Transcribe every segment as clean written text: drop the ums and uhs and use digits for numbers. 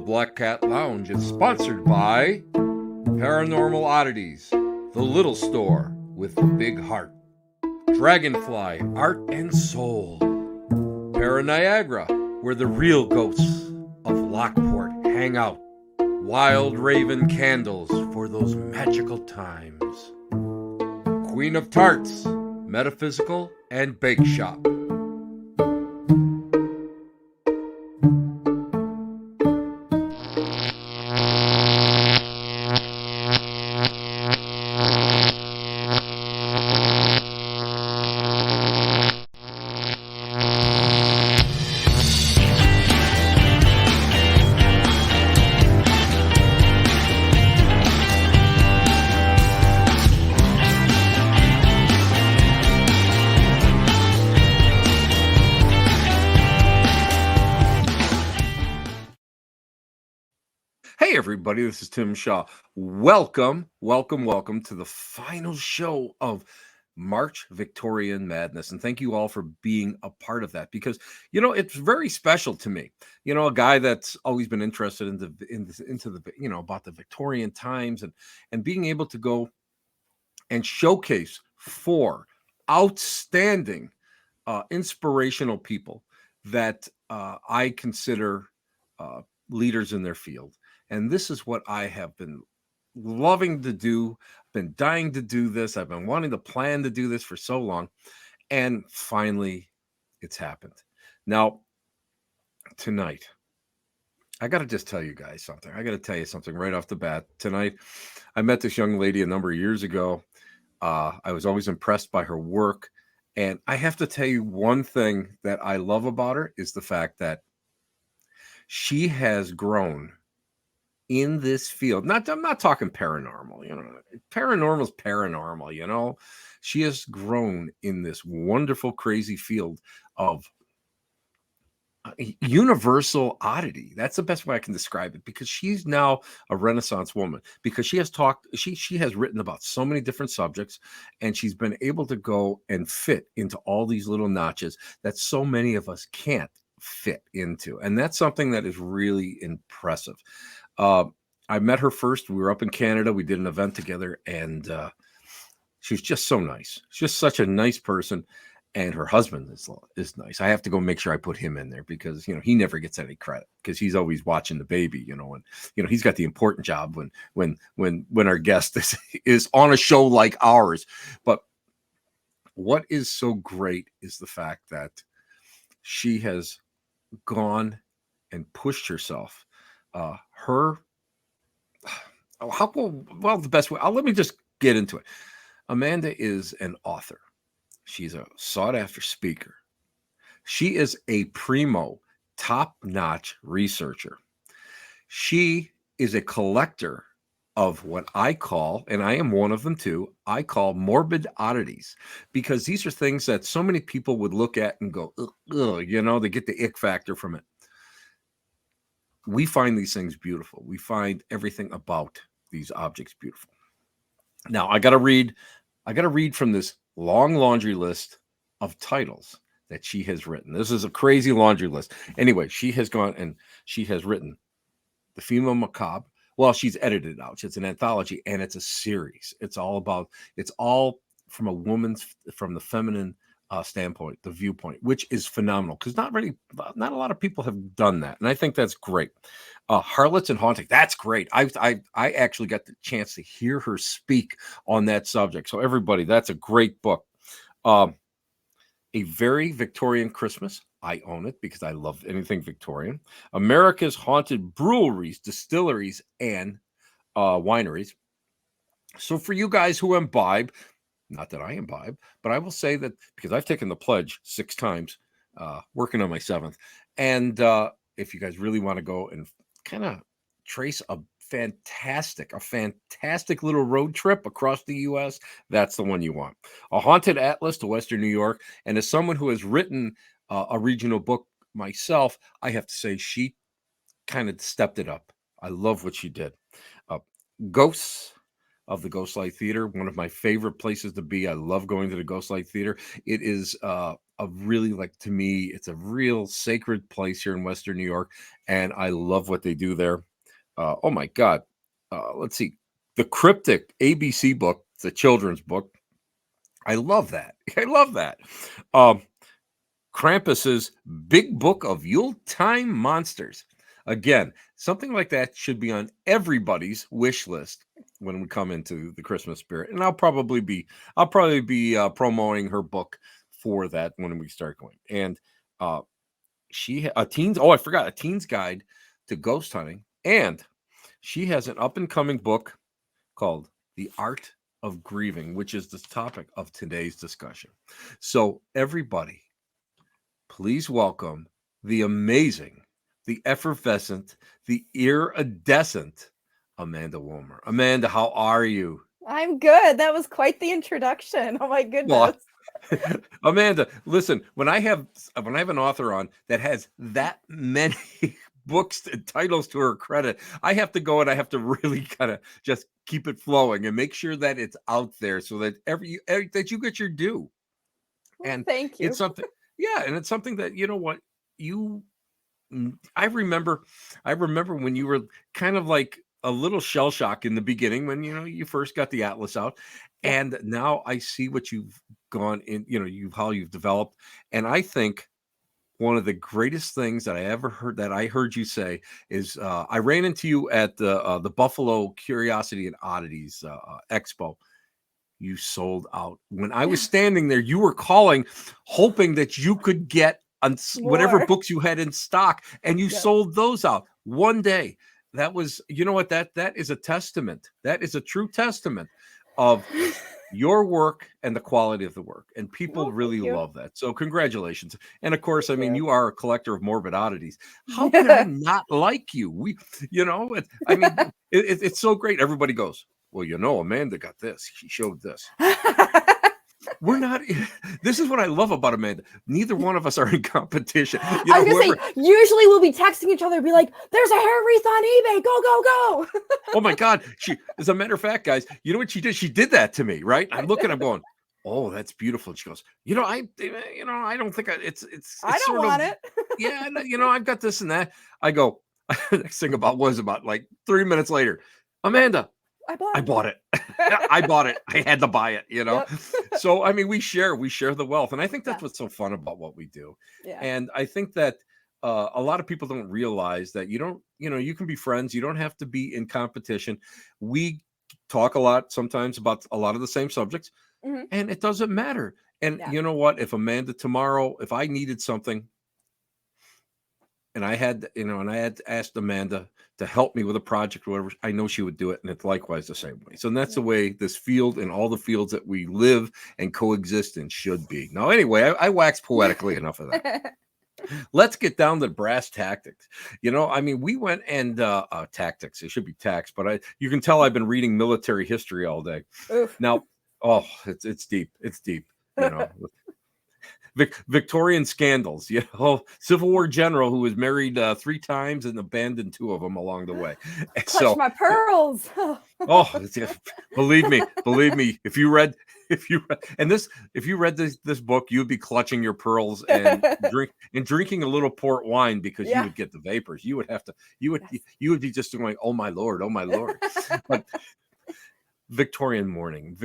Black Cat Lounge is sponsored by Paranormal Oddities, the little store with the big heart, Dragonfly Art and Soul, Niagara, where the real ghosts of Lockport hang out, Wild Raven Candles for those magical times, Queen of Tarts, Metaphysical and Bake Shop. Hey everybody, this is Tim Shaw. Welcome to the final show of March Victorian Madness. And thank you all for being a part of that because, it's very special to me. A guy that's always been interested into the, about the Victorian times and being able to go and showcase four outstanding, inspirational people that I consider leaders in their field. And this is what I have been loving to do, been dying to do this. I've been wanting to plan to do this for so long. And finally, it's happened. Now, tonight, I got to just tell you guys something. I got to tell you something right off the bat. Tonight, I met this young lady a number of years ago. I was always impressed by her work. And I have to tell you one thing that I love about her is the fact that she has grown in this field. I'm not talking paranormal, paranormal is paranormal, she has grown in this wonderful, crazy field of universal oddity. That's the best way I can describe it, because she's now a Renaissance woman, because she has written about so many different subjects, and she's been able to go and fit into all these little notches that so many of us can't fit into. And that's something that is really impressive. I met her first. We were up in Canada. We did an event together, and she was just so nice. She's just such a nice person, and her husband is nice. I have to go make sure I put him in there because he never gets any credit because he's always watching the baby. And he's got the important job when our guest is on a show like ours. But what is so great is the fact that she has gone and pushed herself. The best way, let me just get into it. Amanda is an author. She's a sought-after speaker. She is a primo, top-notch researcher. She is a collector of what I call, and I am one of them too, I call morbid oddities, because these are things that so many people would look at and go, ugh, they get the ick factor from it. We find these things beautiful. We find everything about these objects beautiful. Now, I got to read from this long laundry list of titles that she has written. This is a crazy laundry list. Anyway, she has gone and she has written The Female Macabre. Well, she's edited it out. It's an anthology and it's a series. It's all from from the feminine standpoint, the viewpoint, which is phenomenal because not a lot of people have done that, and I think that's great. Harlots and Haunting, that's great. I actually got the chance to hear her speak on that subject. So everybody, that's a great book. A Very Victorian Christmas, I own it because I love anything Victorian. America's Haunted Breweries, Distilleries, and Wineries. So for you guys who imbibe, not that I imbibe, but I will say that because I've taken the pledge 6 times, working on my 7th. And if you guys really want to go and kind of trace a fantastic little road trip across the U.S., that's the one you want. A Haunted Atlas to Western New York. And as someone who has written a regional book myself, I have to say she kind of stepped it up. I love what she did. Ghosts of the Ghostlight Theater, one of my favorite places to be. I love going to the Ghostlight Theater. It is a really, like, to me, it's a real sacred place here in Western New York, and I love what they do there. Oh my God. Let's see. The Cryptic ABC book, the children's book. I love that. I love that. Um, Krampus's Big Book of Yuletime Monsters. Again, something like that should be on everybody's wish list when we come into the Christmas spirit. And I'll probably be promoting her book for that when we start going. And uh, a teens. Oh, I forgot, a teens guide to ghost hunting, and she has an up and coming book called The Art of Grieving, which is the topic of today's discussion. So everybody, please welcome the amazing, the effervescent, the iridescent Amanda Woomer. Amanda, how are you? I'm good. That was quite the introduction. Oh my Well, goodness. Amanda, listen, when I have an author on that has that many books and titles to her credit, I have to go and I have to really kind of just keep it flowing and make sure that it's out there so that that you get your due. Well, And thank it's you. something, yeah, and it's something that, you know what, you I remember when you were kind of like a little shell shock in the beginning when you first got the atlas out, Yeah. and now I see what you've gone in, how you've developed. And I think one of the greatest things that I heard you say is, I ran into you at the Buffalo Curiosity and Oddities Expo. You sold out. When I was standing there, you were calling, hoping that you could get on whatever More. books you had in stock, and you Yep. sold those out one day. That was, you know what, that is a testament. That is a true testament of your work and the quality of the work, and people Well, thank really you. love that. So congratulations. And of course, I Thank mean, you. you are a collector of morbid oddities. How could I not like you? I mean, it's so great. Everybody goes, well, Amanda got this, she showed this. We're not This is what I love about Amanda. Neither one of us are in competition. I was gonna Whoever. say, usually we'll be texting each other, be like, "There's a hair wreath on eBay. Go, go, go!" Oh my God. As a matter of fact, guys, you know what she did? She did that to me, right? I'm looking, I'm going, oh, that's beautiful. And she goes, I don't think I it's don't sort of, want it. yeah, I've got this and that. I go, next thing was about like 3 minutes later, Amanda, I bought I it. bought it. I bought it. I had to buy it. Yep. So, I mean, we share the wealth. And I think Yeah. that's what's so fun about what we do. Yeah. And I think that a lot of people don't realize that you can be friends. You don't have to be in competition. We talk a lot sometimes about a lot of the same subjects, Hmm. and it doesn't matter. And Yeah. you know what? If Amanda tomorrow, if I needed something, and I had asked Amanda to help me with a project or whatever, I know she would do it. And it's likewise the same way. So that's the Yeah. way this field and all the fields that we live and coexist in should be. Now, anyway, I wax poetically enough of that. Let's get down to brass tactics. I mean, we went and tactics, it should be tax, but you can tell I've been reading military history all day. Oof. Now, oh, it's deep. It's deep, you know. Victorian scandals, Civil War general who was married 3 times and abandoned 2 of them along the way. And Clutch so, my pearls. oh, believe me, if you read, if you read this book, you'd be clutching your pearls and drinking a little port wine because you Yeah. would get the vapors. You would have to, Yes. you would be just going, oh my lord, oh my lord. But Victorian mourning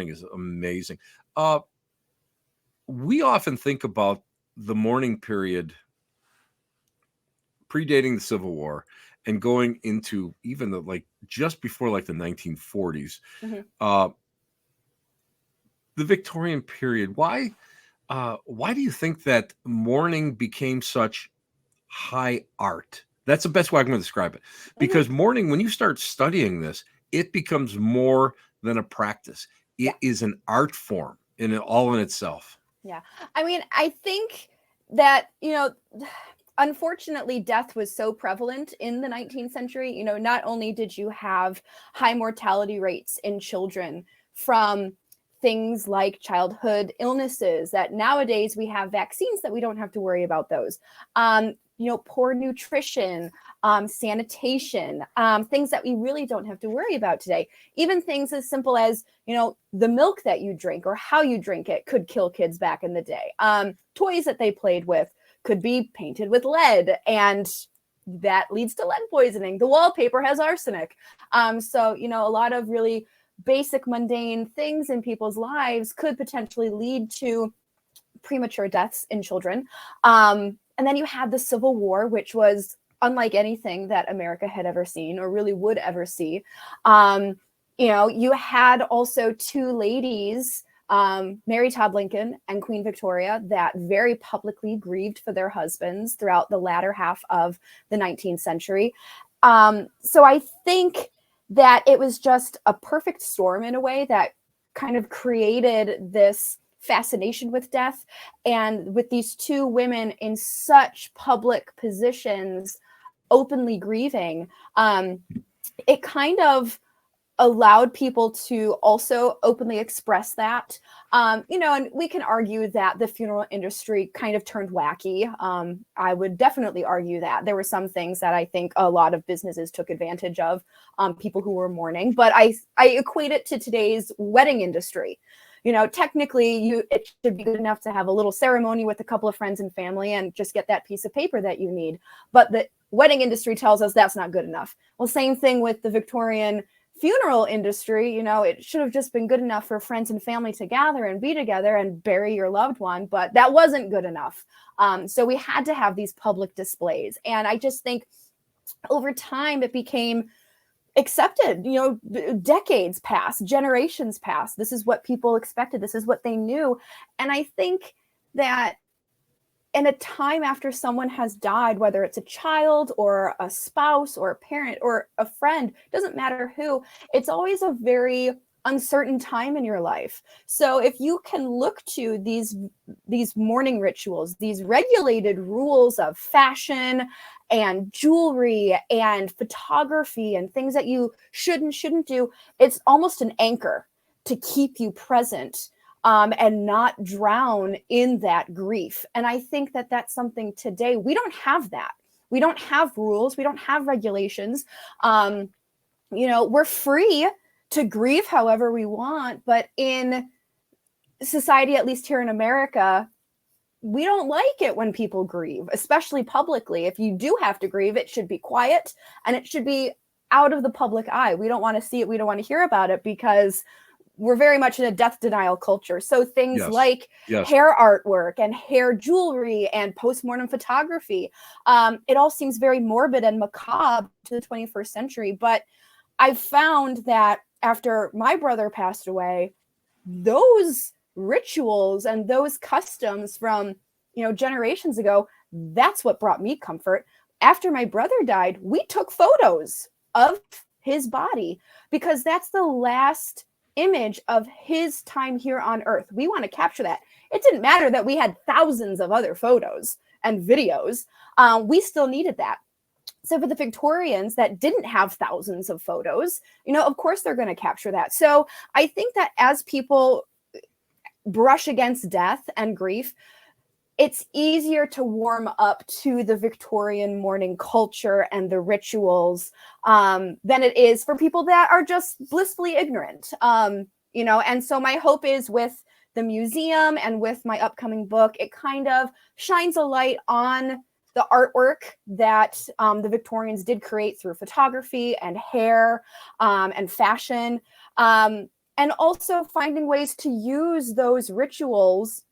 is amazing. Uh, we often think about the mourning period predating the Civil War and going into even just before like the 1940s. Hmm. Uh, the Victorian period. Why do you think that mourning became such high art? That's the best way I can describe it. Hmm. Because mourning, when you start studying this, it becomes more than a practice. Yeah. It is an art form all in itself. Yeah. I mean, I think that, unfortunately, death was so prevalent in the 19th century. Not only did you have high mortality rates in children from things like childhood illnesses, that nowadays we have vaccines that we don't have to worry about those. Poor nutrition, sanitation, things that we really don't have to worry about today. Even things as simple as, the milk that you drink or how you drink it could kill kids back in the day. Toys that they played with could be painted with lead, and that leads to lead poisoning. The wallpaper has arsenic. So, a lot of really basic, mundane things in people's lives could potentially lead to premature deaths in children. And then you had the Civil War, which was unlike anything that America had ever seen or really would ever see. You had also two ladies, Mary Todd Lincoln and Queen Victoria, that very publicly grieved for their husbands throughout the latter half of the 19th century. So I think that it was just a perfect storm in a way that kind of created this fascination with death. And with these two women in such public positions, openly grieving, it kind of allowed people to also openly express that. And we can argue that the funeral industry kind of turned wacky. I would definitely argue that there were some things that I think a lot of businesses took advantage of, people who were mourning, but I equate it to today's wedding industry. Technically it should be good enough to have a little ceremony with a couple of friends and family and just get that piece of paper that you need. But the wedding industry tells us that's not good enough. Well, same thing with the Victorian funeral industry. It should have just been good enough for friends and family to gather and be together and bury your loved one, but that wasn't good enough. So we had to have these public displays. And I just think over time it became accepted. Decades passed, generations passed. This is what people expected. This is what they knew. And I think that in a time after someone has died, whether it's a child or a spouse or a parent or a friend, doesn't matter who, it's always a very uncertain time in your life. So if you can look to these mourning rituals, these regulated rules of fashion and jewelry and photography and things that you should and shouldn't do, it's almost an anchor to keep you present, and not drown in that grief. And I think that that's something today, we don't have that. We don't have rules. We don't have regulations. We're free to grieve however we want, but in society, at least here in America, we don't like it when people grieve, especially publicly. If you do have to grieve, it should be quiet and it should be out of the public eye. We don't want to see it. We don't want to hear about it because we're very much in a death denial culture. So things like hair artwork and hair jewelry and postmortem photography, it all seems very morbid and macabre to the 21st century. But I've found that after my brother passed away, those rituals and those customs from, generations ago, that's what brought me comfort. After my brother died, we took photos of his body because that's the last image of his time here on earth. We want to capture that. It didn't matter that we had thousands of other photos and videos. We still needed that. So for the Victorians that didn't have thousands of photos, of course they're going to capture that. So I think that as people brush against death and grief, it's easier to warm up to the Victorian mourning culture and the rituals than it is for people that are just blissfully ignorant. And so my hope is with the museum and with my upcoming book, it kind of shines a light on the artwork that the Victorians did create through photography and hair and fashion, and also finding ways to use those rituals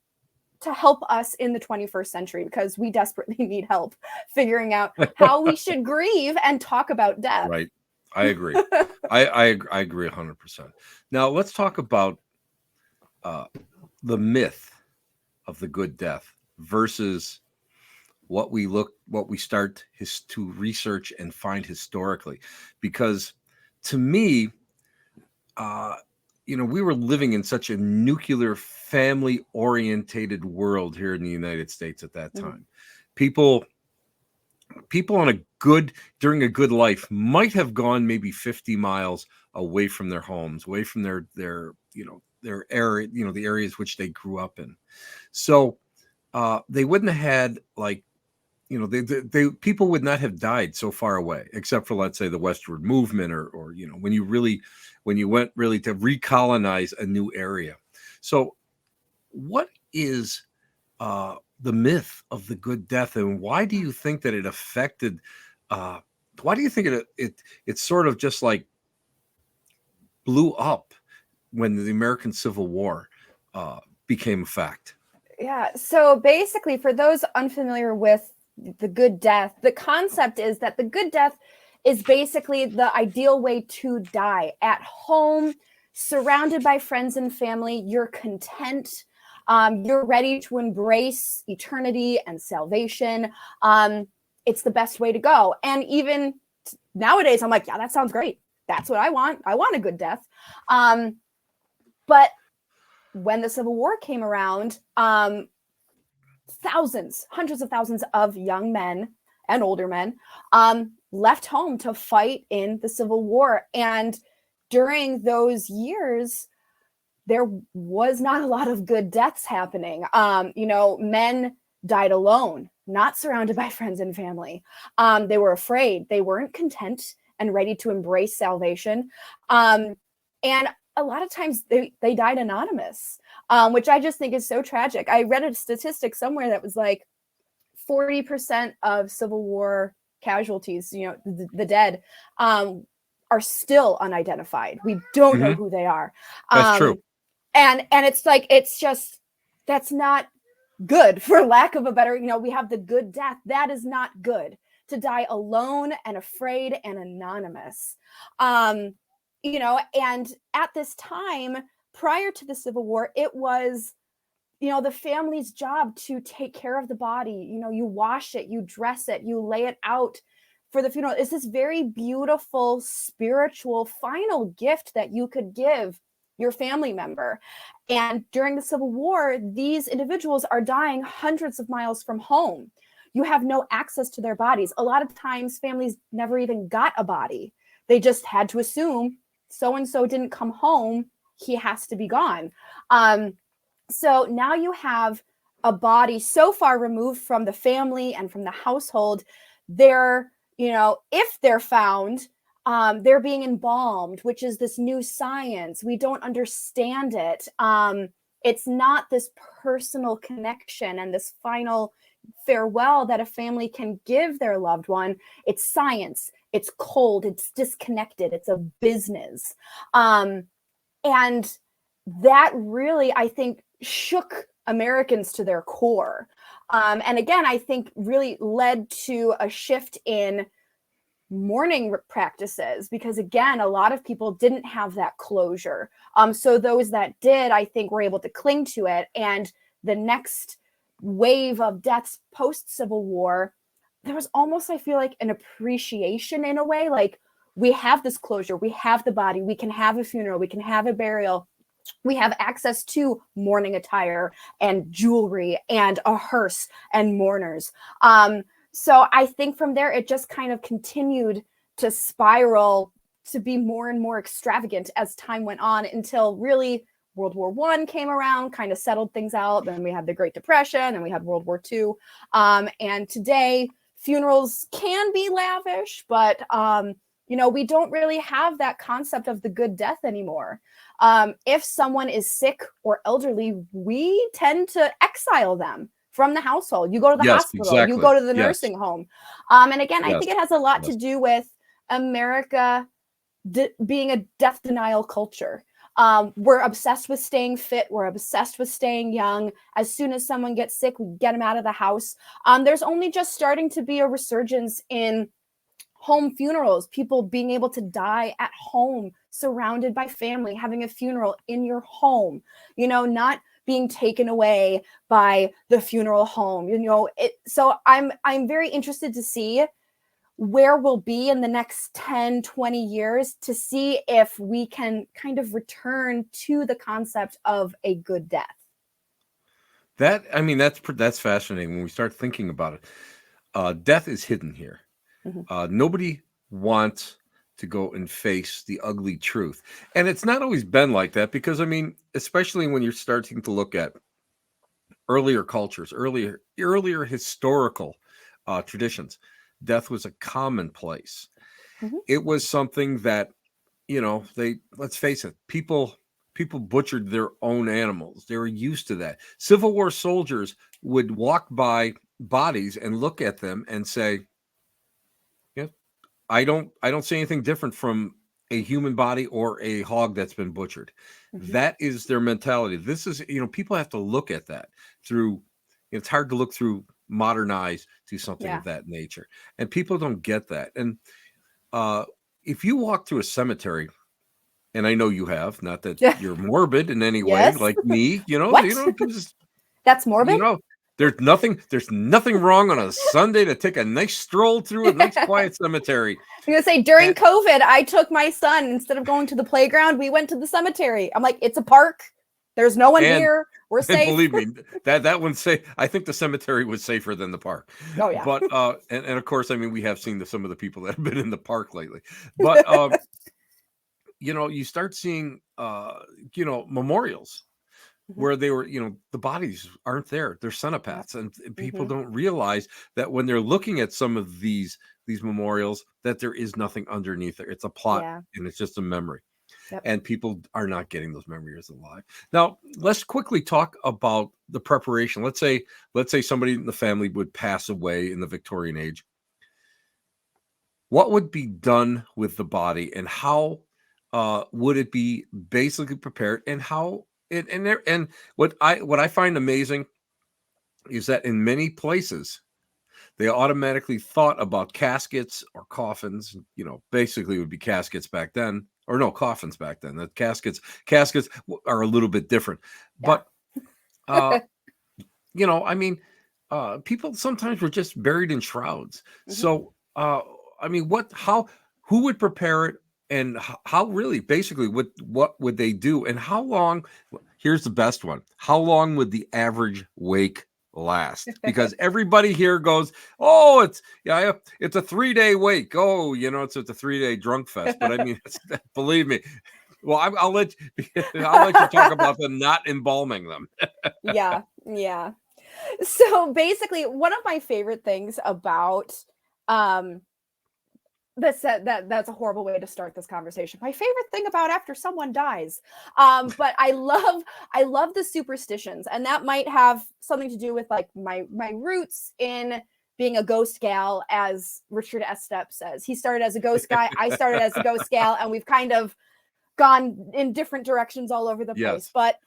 to help us in the 21st century, because we desperately need help figuring out how we should grieve and talk about death. Right. I agree. I agree 100%. Now let's talk about the myth of the good death versus what we start to research and find historically, because to me, we were living in such a nuclear family orientated world here in the United States at that time. People during a good life might have gone maybe 50 miles away from their homes, away from their area, the areas which they grew up in. So they wouldn't have had like they people would not have died so far away, except for, let's say, the westward movement, or when you went really to recolonize a new area. So what is the myth of the good death, and why do you think that it affected uh why do you think it sort of just like blew up when the American Civil War uh became a fact? Yeah. So basically, for those unfamiliar with the good death, the concept is that the good death is basically the ideal way to die at home, surrounded by friends and family. You're content. You're ready to embrace eternity and salvation. It's the best way to go. And even nowadays, I'm like, yeah, that sounds great. That's what I want. I want a good death. But when the Civil War came around, thousands, hundreds of thousands of young men and older men left home to fight in the Civil War. And during those years, there was not a lot of good deaths happening. Men died alone, not surrounded by friends and family. They were afraid. They weren't content and ready to embrace salvation. And a lot of times they died anonymous, which I just think is so tragic. I read a statistic somewhere that was like 40% of Civil War casualties, the dead, are still unidentified. We don't know who they are. That's true. And it's like, that's not good, for lack of a better, we have the good death. That is not good, to die alone and afraid and anonymous. And at this time, prior to the Civil War, it was, the family's job to take care of the body. You wash it, you dress it, you lay it out for the funeral. It's this very beautiful, spiritual, final gift that you could give your family member. And during the Civil War, these individuals are dying hundreds of miles from home. You have no access to their bodies. A lot of times, families never even got a body. They just had to assume so-and-so didn't come home, he has to be gone. So now you have a body so far removed from the family and from the household. They're, if they're found, they're being embalmed, which is this new science. We don't understand it. It's not this personal connection and this final farewell that a family can give their loved one. It's science. It's cold. It's disconnected. It's a business. And that really, I think, shook Americans to their core. And again, I think really led to a shift in mourning practices, because again, a lot of people didn't have that closure. So those that did, I think, were able to cling to it. And the next wave of deaths post-Civil War, there was almost, I feel like, an appreciation in a way. Like, we have this closure, we have the body, we can have a funeral, we can have a burial, we have access to mourning attire and jewelry and a hearse and mourners. So I think from there, it just kind of continued to spiral to be more and more extravagant as time went on, until really World War I came around, kind of settled things out. Then we had the Great Depression, and we had World War II. And today, funerals can be lavish, but we don't really have that concept of the good death anymore. If someone is sick or elderly, we tend to exile them from the household. You go to the hospital, exactly. You go to the nursing home. And again, I think it has a lot to do with America being a death denial culture. We're obsessed with staying fit. We're obsessed with staying young. As soon as someone gets sick, we get them out of the house. There's only just starting to be a resurgence in home funerals, people being able to die at home, surrounded by family, having a funeral in your home, not being taken away by the funeral home, So I'm very interested to see where we'll be in the next 10, 20 years, to see if we can kind of return to the concept of a good death. That's fascinating when we start thinking about it. Death is hidden here. Nobody wants to go and face the ugly truth. And it's not always been like that, because, especially when you're starting to look at earlier cultures, earlier historical traditions. Death was a commonplace. Mhm. It was something that, let's face it, people butchered their own animals. They were used to that. Civil War soldiers would walk by bodies and look at them and say, yeah, I don't see anything different from a human body or a hog that's been butchered. Mhm. That is their mentality. This is, people have to look at that through, it's hard to look through modern eyes to something Yeah. of that nature. And people don't get that. And uh, if you walk through a cemetery, and I know you have, not that you're morbid in any way, Yes. like me, What? just, That's morbid? there's nothing wrong on a Sunday to take a nice stroll through a nice quiet cemetery. I'm gonna say during And, COVID, I took my son, instead of going to the playground, we went to the cemetery. I'm like, it's a park. There's no one and here. We're and safe. believe me, that one's safe. I think the cemetery was safer than the park. Oh yeah. But and of course, I mean, we have seen some of the people that have been in the park lately. But you start seeing memorials Mhm. where they were, the bodies aren't there. They're Yep. cenopaths, and people Mhm. don't realize that when they're looking at some of these memorials, that there is nothing underneath it. It's a plot, Yeah. and it's just a memory. Yep. And people are not getting those memories alive. Now, let's quickly talk about the preparation. Let's say somebody in the family would pass away in the Victorian age. What would be done with the body, and how would it be basically prepared, and how it and there and what I find amazing is that in many places they automatically thought about caskets or coffins. Basically it would be caskets back then, or no, coffins back then. The caskets are a little bit different, Yeah. but uh, I mean, people sometimes were just buried in shrouds. Mhm. So, I mean, who would prepare it, and how really, basically, what would they do, and how long? Here's the best one: how long would the average wake last? Because everybody here goes, "Oh, it's a 3-day wake. Oh, it's a 3-day drunk fest." But I mean, believe me. Well, I'll let I'll let you talk about them not embalming them. Yeah. Yeah. So basically, one of my favorite things about um that's a horrible way to start this conversation. My favorite thing about after someone dies. But I love the superstitions, and that might have something to do with like my roots in being a ghost gal, as Richard Estep says. He started as a ghost guy, I started as a ghost gal, and we've kind of gone in different directions all over the place. Yes. But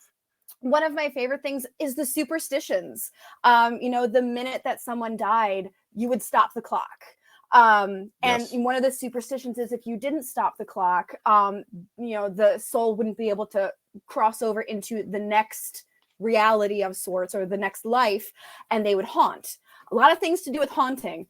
one of my favorite things is the superstitions. The minute that someone died, you would stop the clock. And Yes. one of the superstitions is if you didn't stop the clock, the soul wouldn't be able to cross over into the next reality of sorts, or the next life, and they would haunt. A lot of things to do with haunting.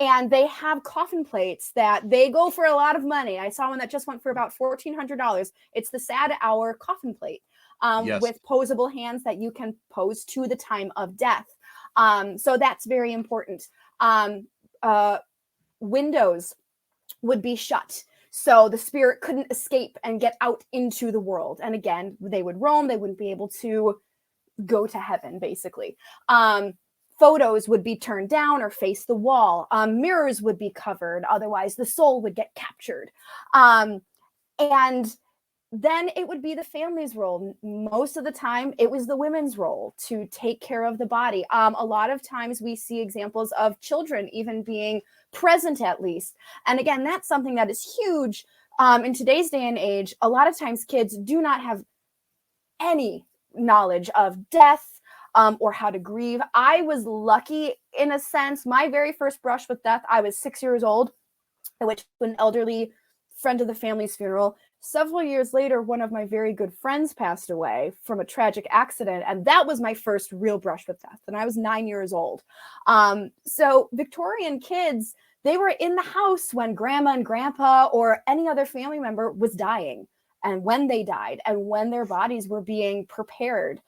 And they have coffin plates that they go for a lot of money. I saw one that just went for about $1,400. It's the sad hour coffin plate. Yes. With posable hands that you can pose to the time of death. So that's very important. Uh, Windows would be shut, so the spirit couldn't escape and get out into the world. And again, they would roam, they wouldn't be able to go to heaven, basically. Photos would be turned down or face the wall. Mirrors would be covered, otherwise the soul would get captured. And then it would be the family's role. Most of the time, it was the women's role to take care of the body. A lot of times we see examples of children even being present, at least. And again, that's something that is huge in today's day and age. A lot of times kids do not have any knowledge of death, or how to grieve. I was lucky in a sense. My very first brush with death, I was 6 years old. I went to an elderly friend of the family's funeral. Several years later, one of my very good friends passed away from a tragic accident, and that was my first real brush with death, and I was 9 years old. So Victorian kids, they were in the house when grandma and grandpa or any other family member was dying, and when they died, and when their bodies were being prepared.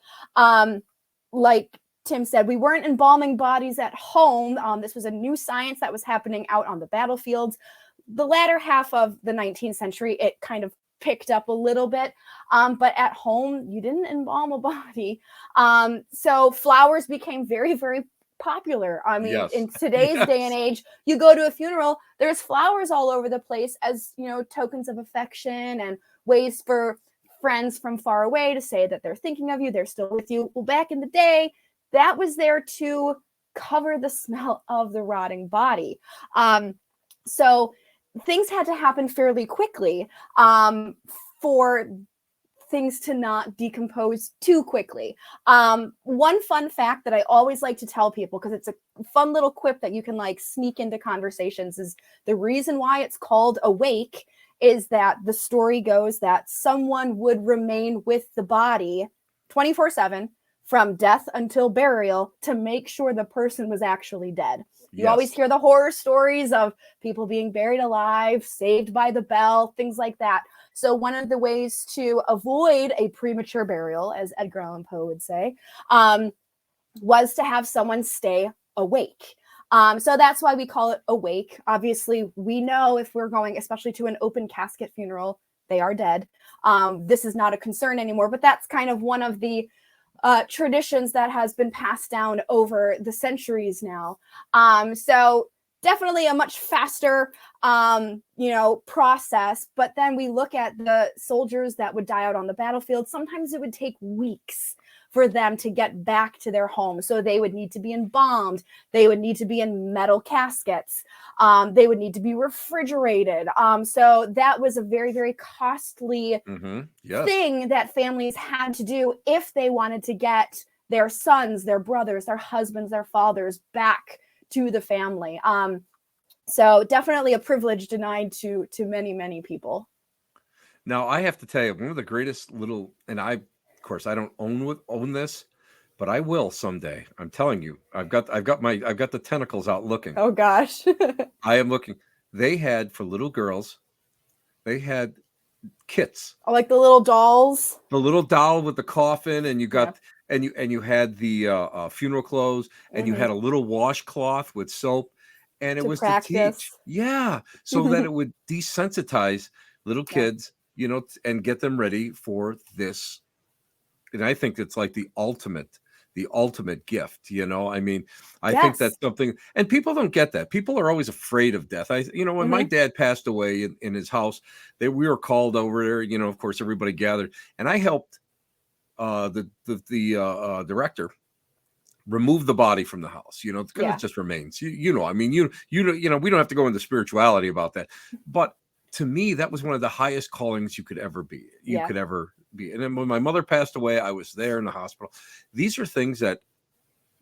Like Tim said, we weren't embalming bodies at home. This was a new science that was happening out on the battlefields. The latter half of the 19th century, it kind of picked up a little bit. But at home, you didn't embalm a body. So flowers became very, very popular. I mean, Yes. in today's day and Yes. age, you go to a funeral, there's flowers all over the place as, tokens of affection and ways for friends from far away to say that they're thinking of you, they're still with you. Well, back in the day, that was there to cover the smell of the rotting body. So things had to happen fairly quickly for things to not decompose too quickly. One fun fact that I always like to tell people, because it's a fun little quip that you can like sneak into conversations, is the reason why it's called awake is that the story goes that someone would remain with the body 24/7 from death until burial to make sure the person was actually dead. You always Yes. hear the horror stories of people being buried alive, saved by the bell, things like that. So one of the ways to avoid a premature burial, as Edgar Allan Poe would say, was to have someone stay awake. So that's why we call it awake. Obviously, we know if we're going, especially to an open casket funeral, they are dead. This is not a concern anymore, but that's kind of one of the traditions that has been passed down over the centuries now. So definitely a much faster, process. But then we look at the soldiers that would die out on the battlefield. Sometimes it would take weeks for them to get back to their home. So they would need to be embalmed. They would need to be in metal caskets. They would need to be refrigerated. So that was a very, very costly Yes. thing that families had to do if they wanted to get their sons, their brothers, their husbands, their fathers back to the family. So definitely a privilege denied to many, many people. Now I have to tell you, one of the greatest little, and of course, I don't own this, but I will someday. I'm telling you, I've got the tentacles out looking. Oh gosh. I am looking. They had for little girls, they had kits. I like the little dolls. The little doll with the coffin, and Yeah. you had the funeral clothes, and you Mm-hmm. had a little washcloth with soap, and it To was to teach, practice. yeah, so that it would desensitize little Yeah. kids, and get them ready for this. And I think it's like the ultimate gift. I mean, I think Yes. that's something, and people don't get that. People are always afraid of death. When my Mm-hmm. dad passed away in his house, we were called over there. Of course, everybody gathered, and I helped the director remove the body from the house, because it Yeah. just remains. I mean, we don't have to go into spirituality about that, but to me, that was one of the highest callings you could ever be. Yeah. And then when my mother passed away, I was there in the hospital. These are things that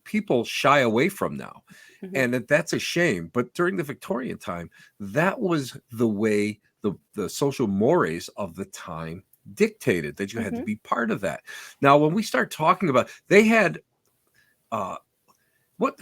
people shy away from now, Mm-hmm. and that's a shame. But during the Victorian time, that was the way the social mores of the time dictated that you had to Mm-hmm. be part of that. Now, when we start talking about, they had what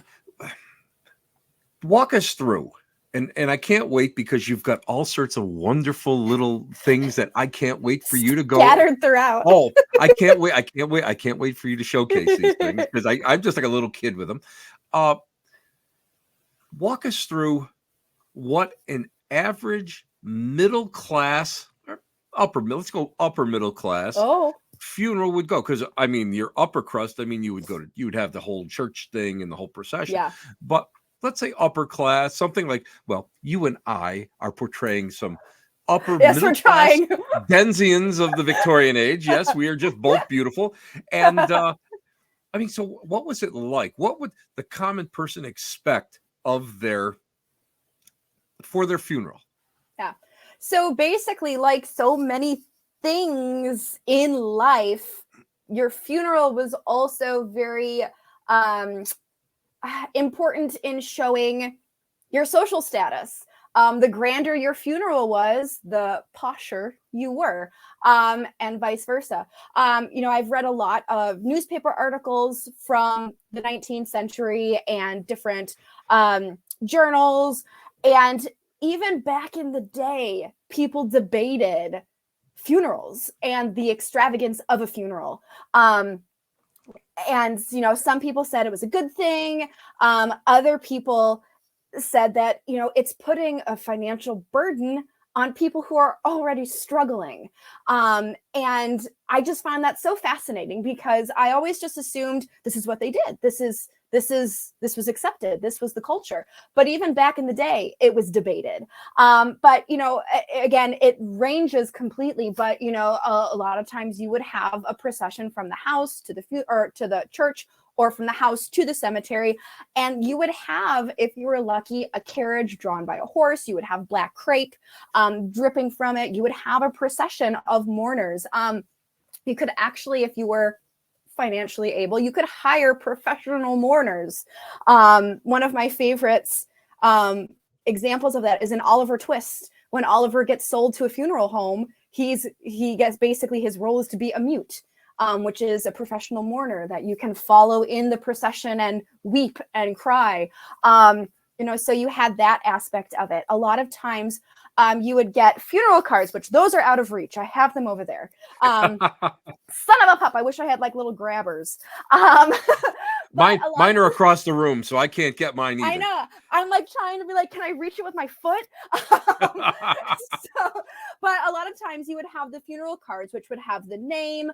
walk us through. And I can't wait, because you've got all sorts of wonderful little things that I can't wait for you to go. Scattered throughout. Oh, I can't wait. I can't wait. I can't wait for you to showcase these things, because I'm just like a little kid with them. Walk us through what an average middle class, or let's go upper middle class Oh. funeral would go. Because I mean, your upper crust, I mean, you would have the whole church thing and the whole procession. Yeah. But let's say upper class, something like, well, you and I are portraying some upper Yes, we're middle class trying. denzians of the Victorian age. Yes, we are just both beautiful. And I mean, so what was it like? What would the common person expect of for their funeral? Yeah. So basically, like so many things in life, your funeral was also very important in showing your social status. The grander your funeral was, the posher you were, and vice versa. I've read a lot of newspaper articles from the 19th century and different journals. And even back in the day, people debated funerals and the extravagance of a funeral. And some people said it was a good thing. Other people said that it's putting a financial burden on people who are already struggling. And I just found that so fascinating, because I always just assumed this is what they did. This was accepted. This was the culture. But even back in the day, it was debated. But, again, it ranges completely. But, a lot of times you would have a procession from the house to the church, or from the house to the cemetery. And you would have, if you were lucky, a carriage drawn by a horse. You would have black crepe dripping from it. You would have a procession of mourners. You could actually, if you were financially able, you could hire professional mourners. One of my favorites examples of that is in Oliver Twist. When Oliver gets sold to a funeral home, he gets, basically his role is to be a mute, which is a professional mourner that you can follow in the procession and weep and cry. So you had that aspect of it. A lot of times you would get funeral cards, which those are out of reach. I have them over there. Son of a pup. I wish I had like little grabbers. Mine are across the room, so I can't get mine either. I know. I'm like trying to be like, can I reach it with my foot? But a lot of times you would have the funeral cards, which would have the name,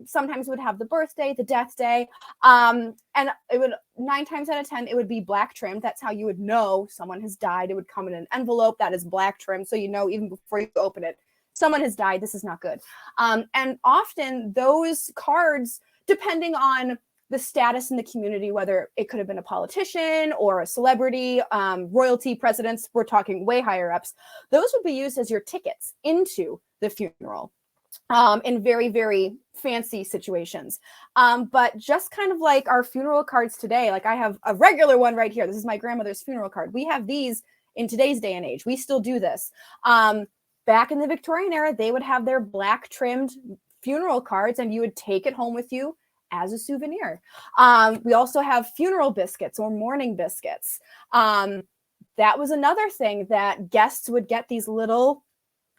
sometimes would have the birthday, the death day. And it would 9 times out of 10, it would be black trimmed. That's how you would know someone has died. It would come in an envelope that is black trimmed. So, even before you open it, someone has died. This is not good. And often those cards, depending on the status in the community, whether it could have been a politician or a celebrity, royalty, presidents, we're talking way higher ups, those would be used as your tickets into the funeral in very, very fancy situations. But just kind of like our funeral cards today, like I have a regular one right here. This is my grandmother's funeral card. We have these in today's day and age. We still do this. Back in the Victorian era, they would have their black trimmed funeral cards, and you would take it home with you as a souvenir. We also have funeral biscuits or mourning biscuits. That was another thing, that guests would get these little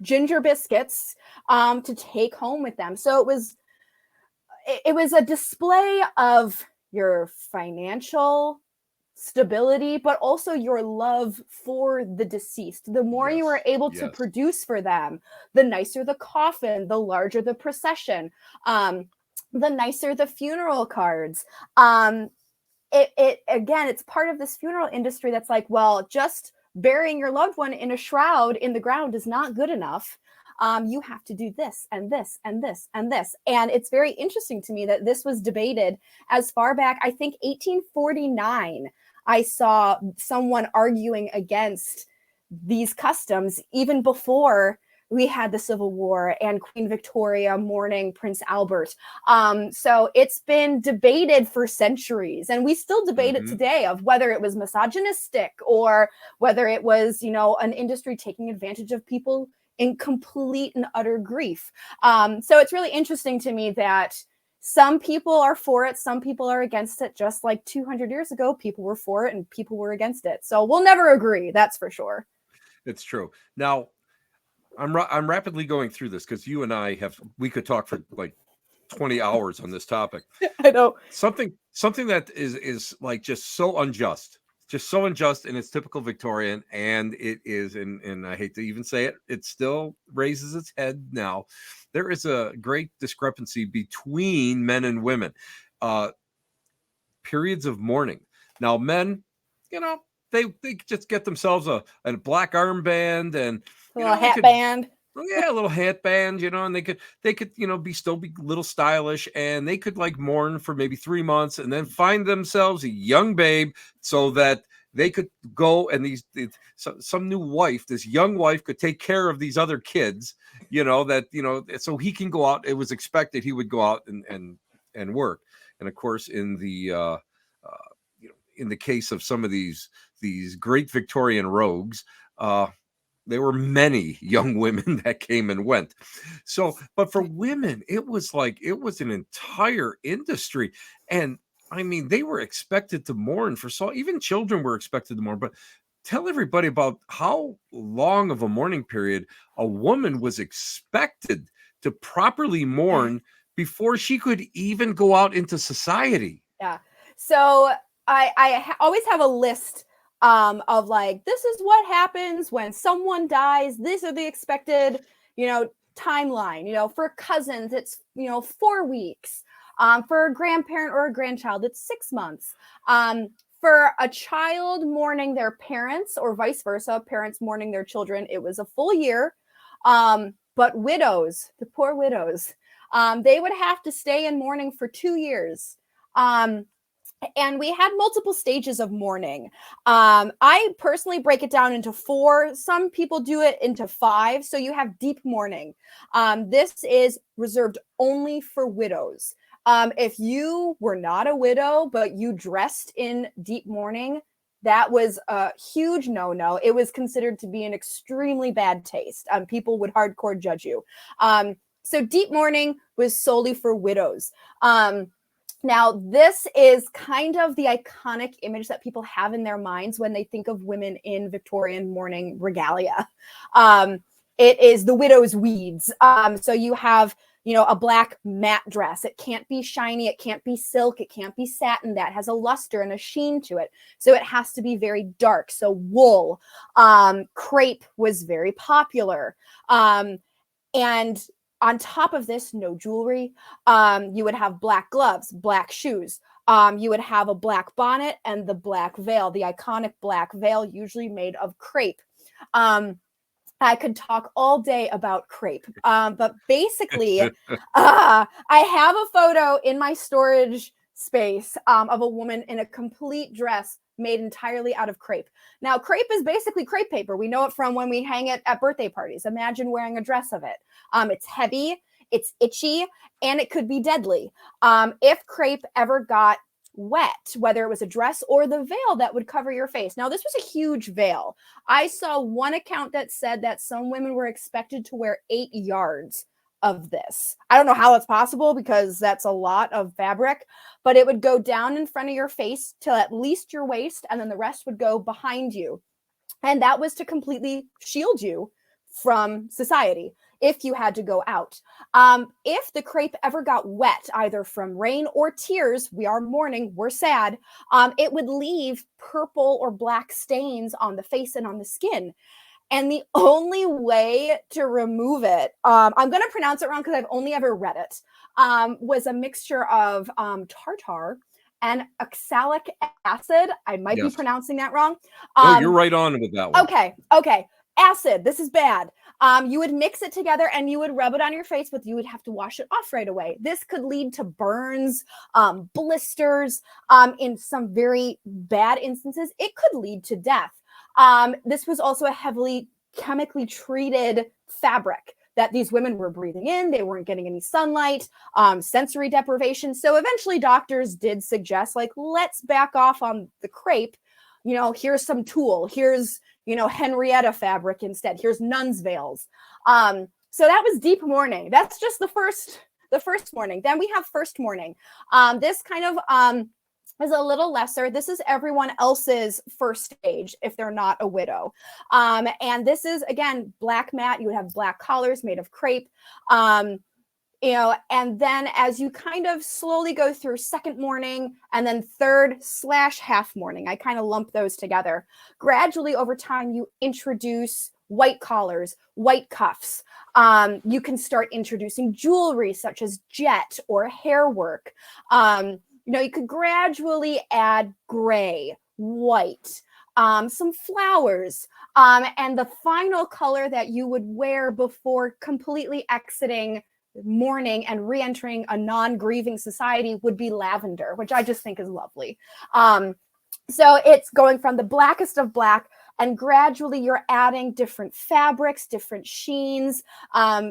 ginger biscuits to take home with them. So it was a display of your financial stability, but also your love for the deceased. The more you were able to produce for them, the nicer the coffin, the larger the procession, the nicer the funeral cards. It again, it's part of this funeral industry that's like, well, just burying your loved one in a shroud in the ground is not good enough. You have to do this and this and this and this. And it's very interesting to me that this was debated as far back, I think 1849. I saw someone arguing against these customs even before we had the Civil War and Queen Victoria mourning Prince Albert. So it's been debated for centuries, and we still debate it today, of whether it was misogynistic or whether it was, an industry taking advantage of people in complete and utter grief. So it's really interesting to me that some people are for it, some people are against it. Just like 200 years ago, people were for it and people were against it. So we'll never agree, that's for sure. It's true. Now, I'm rapidly going through this because you and we could talk for like 20 hours on this topic. I know. Something that is like just so unjust, and it's typical Victorian, and it is, and I hate to even say it, it still raises its head now. There is a great discrepancy between men and women. Periods of mourning. Now, men, they just get themselves a black armband and a little hat band. Yeah, a little hat band, and they could still be a little stylish, and they could like mourn for maybe 3 months and then find themselves a young babe so that they could go and some new wife, this young wife, could take care of these other kids, so he can go out. It was expected he would go out and work. And of course, in the in the case of some of these great Victorian rogues, there were many young women that came and went. So, but for women, it was an entire industry. And I mean, they were expected to mourn even children were expected to mourn. But tell everybody about how long of a mourning period a woman was expected to properly mourn before she could even go out into society. Yeah. So I always have a list of like, this is what happens when someone dies. These are the expected, timeline. For cousins, it's 4 weeks. For a grandparent or a grandchild, it's 6 months. For a child mourning their parents, or vice versa, parents mourning their children, it was a full year. But widows, the poor widows, they would have to stay in mourning for 2 years. And we had multiple stages of mourning. I personally break it down into 4. Some people do it into 5. So you have deep mourning. This is reserved only for widows. If you were not a widow, but you dressed in deep mourning, that was a huge no-no. It was considered to be an extremely bad taste. People would hardcore judge you. So deep mourning was solely for widows. Now, this is kind of the iconic image that people have in their minds when they think of women in Victorian mourning regalia. It is the widow's weeds. So you have, a black matte dress. It can't be shiny. It can't be silk. It can't be satin. That has a luster and a sheen to it. So it has to be very dark. So wool, crepe was very popular. And on top of this, no jewelry. You would have black gloves, black shoes. You would have a black bonnet and the black veil, the iconic black veil, usually made of crepe. I could talk all day about crepe, but basically, I have a photo in my storage space of a woman in a complete dress made entirely out of crepe. Now, crepe is basically crepe paper. We know it from when we hang it at birthday parties. Imagine wearing a dress of it. It's heavy, it's itchy, and it could be deadly. If crepe ever got wet, whether it was a dress or the veil that would cover your face. Now, this was a huge veil. I saw one account that said that some women were expected to wear 8 yards of this. I don't know how it's possible because that's a lot of fabric, but it would go down in front of your face till at least your waist, and then the rest would go behind you. And that was to completely shield you from society if you had to go out. If the crepe ever got wet, either from rain or tears, we are mourning, we're sad, it would leave purple or black stains on the face and on the skin. And the only way to remove it, I'm going to pronounce it wrong because I've only ever read it, was a mixture of tartar and oxalic acid. I might be pronouncing that wrong. No, you're right on with that one. Okay. Acid. This is bad. You would mix it together and you would rub it on your face, but you would have to wash it off right away. This could lead to burns, blisters. In some very bad instances, it could lead to death. This was also a heavily chemically treated fabric that these women were breathing in. They weren't getting any sunlight, sensory deprivation. So eventually doctors did suggest, let's back off on the crepe. Here's some tulle. Here's, Henrietta fabric instead. Here's nun's veils. So that was deep mourning. That's just the first mourning. Then we have first mourning. This kind of is a little lesser. This is everyone else's first stage if they're not a widow. And this is, again, black matte. You would have black collars made of crepe. And then as you kind of slowly go through second mourning and then third/half mourning, I kind of lump those together. Gradually over time, you introduce white collars, white cuffs. You can start introducing jewelry such as jet or hair work. You could gradually add gray, white, some flowers, and the final color that you would wear before completely exiting mourning and re-entering a non-grieving society would be lavender, which I just think is lovely. So it's going from the blackest of black, and gradually you're adding different fabrics, different sheens,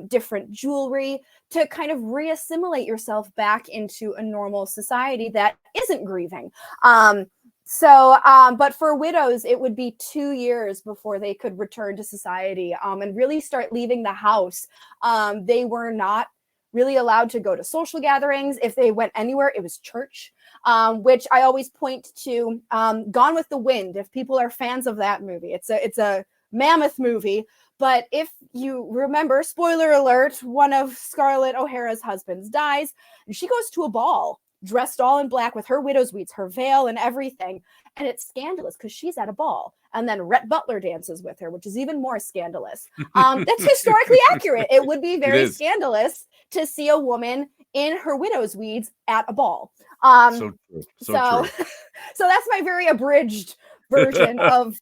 different jewelry to kind of re-assimilate yourself back into a normal society that isn't grieving. But for widows, it would be 2 years before they could return to society and really start leaving the house. They were not really allowed to go to social gatherings. If they went anywhere, it was church, which I always point to Gone with the Wind. If people are fans of that movie, it's a mammoth movie. But if you remember, spoiler alert, one of Scarlett O'Hara's husbands dies and she goes to a ball dressed all in black with her widow's weeds, her veil and everything. And it's scandalous because she's at a ball. And then Rhett Butler dances with her, which is even more scandalous. That's historically accurate. It would be very scandalous to see a woman in her widow's weeds at a ball. So true. So True. so that's my very abridged version of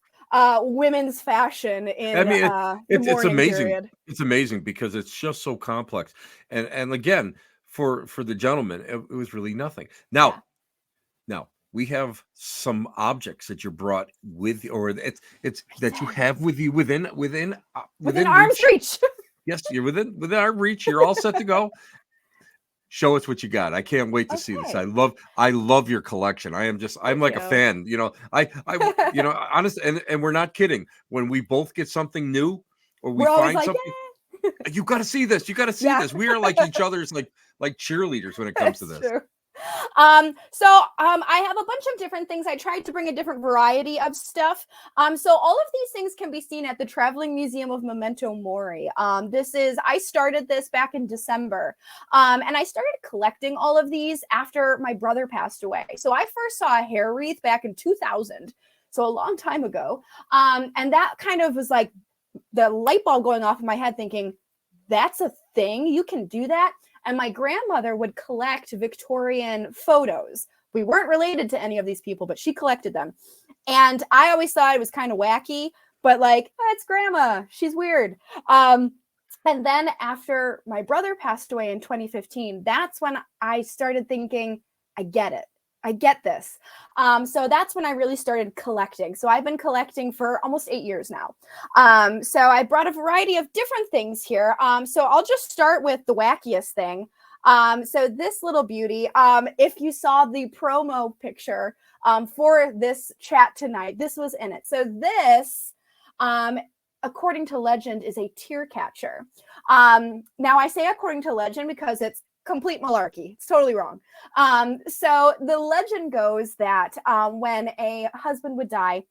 women's fashion in I mean, the it's mourning amazing. period. It's amazing because it's just so complex. And again, for the gentleman, it was really nothing. Now, we have some objects that you're brought with, or it's that you have with you within arm's reach. Yes, you're within our reach. You're all set to go. Show us what you got. I can't wait to see this. I love your collection. I'm like a fan. I honestly, and we're not kidding. When we both get something new or we find something, you got to see this. You got to see this. We are like each other's like cheerleaders when it comes to this. True. I have a bunch of different things. I tried to bring a different variety of stuff. So all of these things can be seen at the Traveling Museum of Memento Mori. I started this back in December. And I started collecting all of these after my brother passed away. So I first saw a hair wreath back in 2000. So a long time ago. And that kind of was like the light bulb going off in my head thinking, that's a thing? You can do that? And my grandmother would collect Victorian photos. We weren't related to any of these people, but she collected them. And I always thought it was kind of wacky, but like, oh, it's grandma. She's weird. And then after my brother passed away in 2015, that's when I started thinking, I get it. I get this. So that's when I really started collecting. So I've been collecting for almost 8 years now. So I brought a variety of different things here. So I'll just start with the wackiest thing. So this little beauty, if you saw the promo picture for this chat tonight, this was in it. So this, according to legend, is a tear catcher. Now I say according to legend because it's complete malarkey. It's totally wrong. So the legend goes that when a husband would die,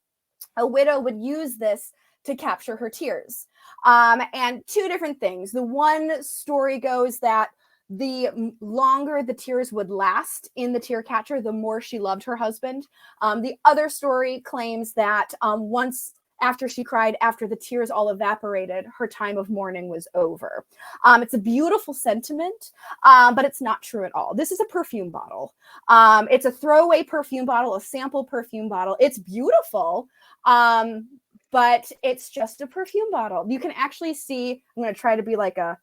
a widow would use this to capture her tears. And two different things. The one story goes that the longer the tears would last in the tear catcher, the more she loved her husband. The other story claims that once after she cried, after the tears all evaporated, her time of mourning was over. It's a beautiful sentiment, but it's not true at all. This is a perfume bottle. It's a throwaway perfume bottle, a sample perfume bottle. It's beautiful, but it's just a perfume bottle. You can actually see, I'm going to try to be like an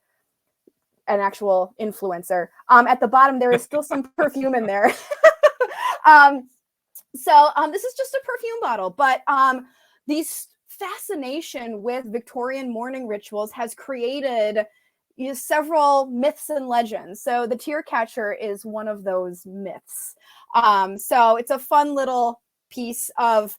actual influencer. At the bottom, there is still some perfume in there. So this is just a perfume bottle, but these fascination with Victorian mourning rituals has created several myths and legends. So the tear catcher is one of those myths. So it's a fun little piece of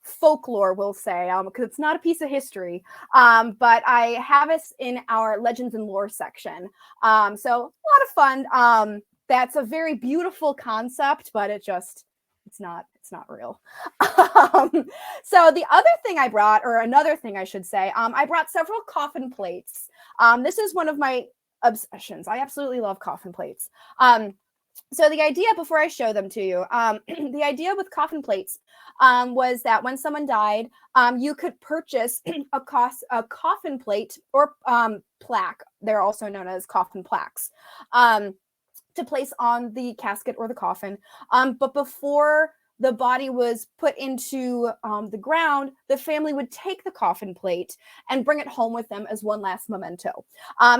folklore, we'll say, because it's not a piece of history. But I have it in our legends and lore section. So a lot of fun. That's a very beautiful concept, but it's not real. So the other thing I brought, or another thing I should say, I brought several coffin plates. This is one of my obsessions. I absolutely love coffin plates. So the idea, before I show them to you, the idea with coffin plates was that when someone died, you could purchase a coffin plate or plaque. They're also known as coffin plaques. To place on the casket or the coffin. But before the body was put into the ground, the family would take the coffin plate and bring it home with them as one last memento.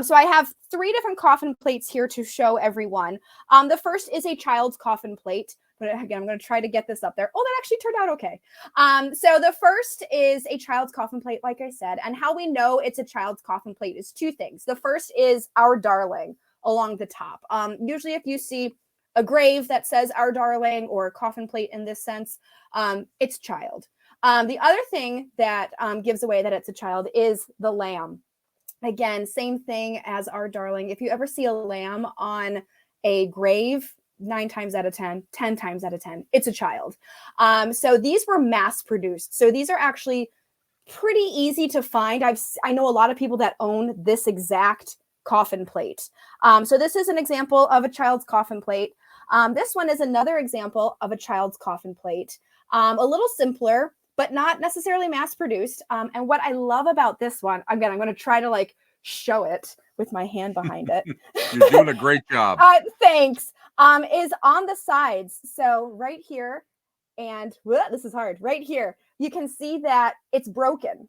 So I have 3 different coffin plates here to show everyone. The first is a child's coffin plate. But again, I'm going to try to get this up there. Oh, that actually turned out okay. So the first is a child's coffin plate, like I said. And how we know it's a child's coffin plate is 2 things. The first is Our Darling along the top. Usually if you see a grave that says Our Darling or a coffin plate in this sense, it's child. The other thing that gives away that it's a child is the lamb. Again, same thing as Our Darling. If you ever see a lamb on a grave, 9 times out of 10, 10 times out of 10, it's a child. So these were mass produced. So these are actually pretty easy to find. I know a lot of people that own this exact coffin plate. So this is an example of a child's coffin plate. This one is another example of a child's coffin plate. A little simpler, but not necessarily mass produced. And what I love about this one, again, I'm going to try to like show it with my hand behind it. You're doing a great job. Thanks. Is on the sides. So right here, and this is hard. Right here, you can see that it's broken.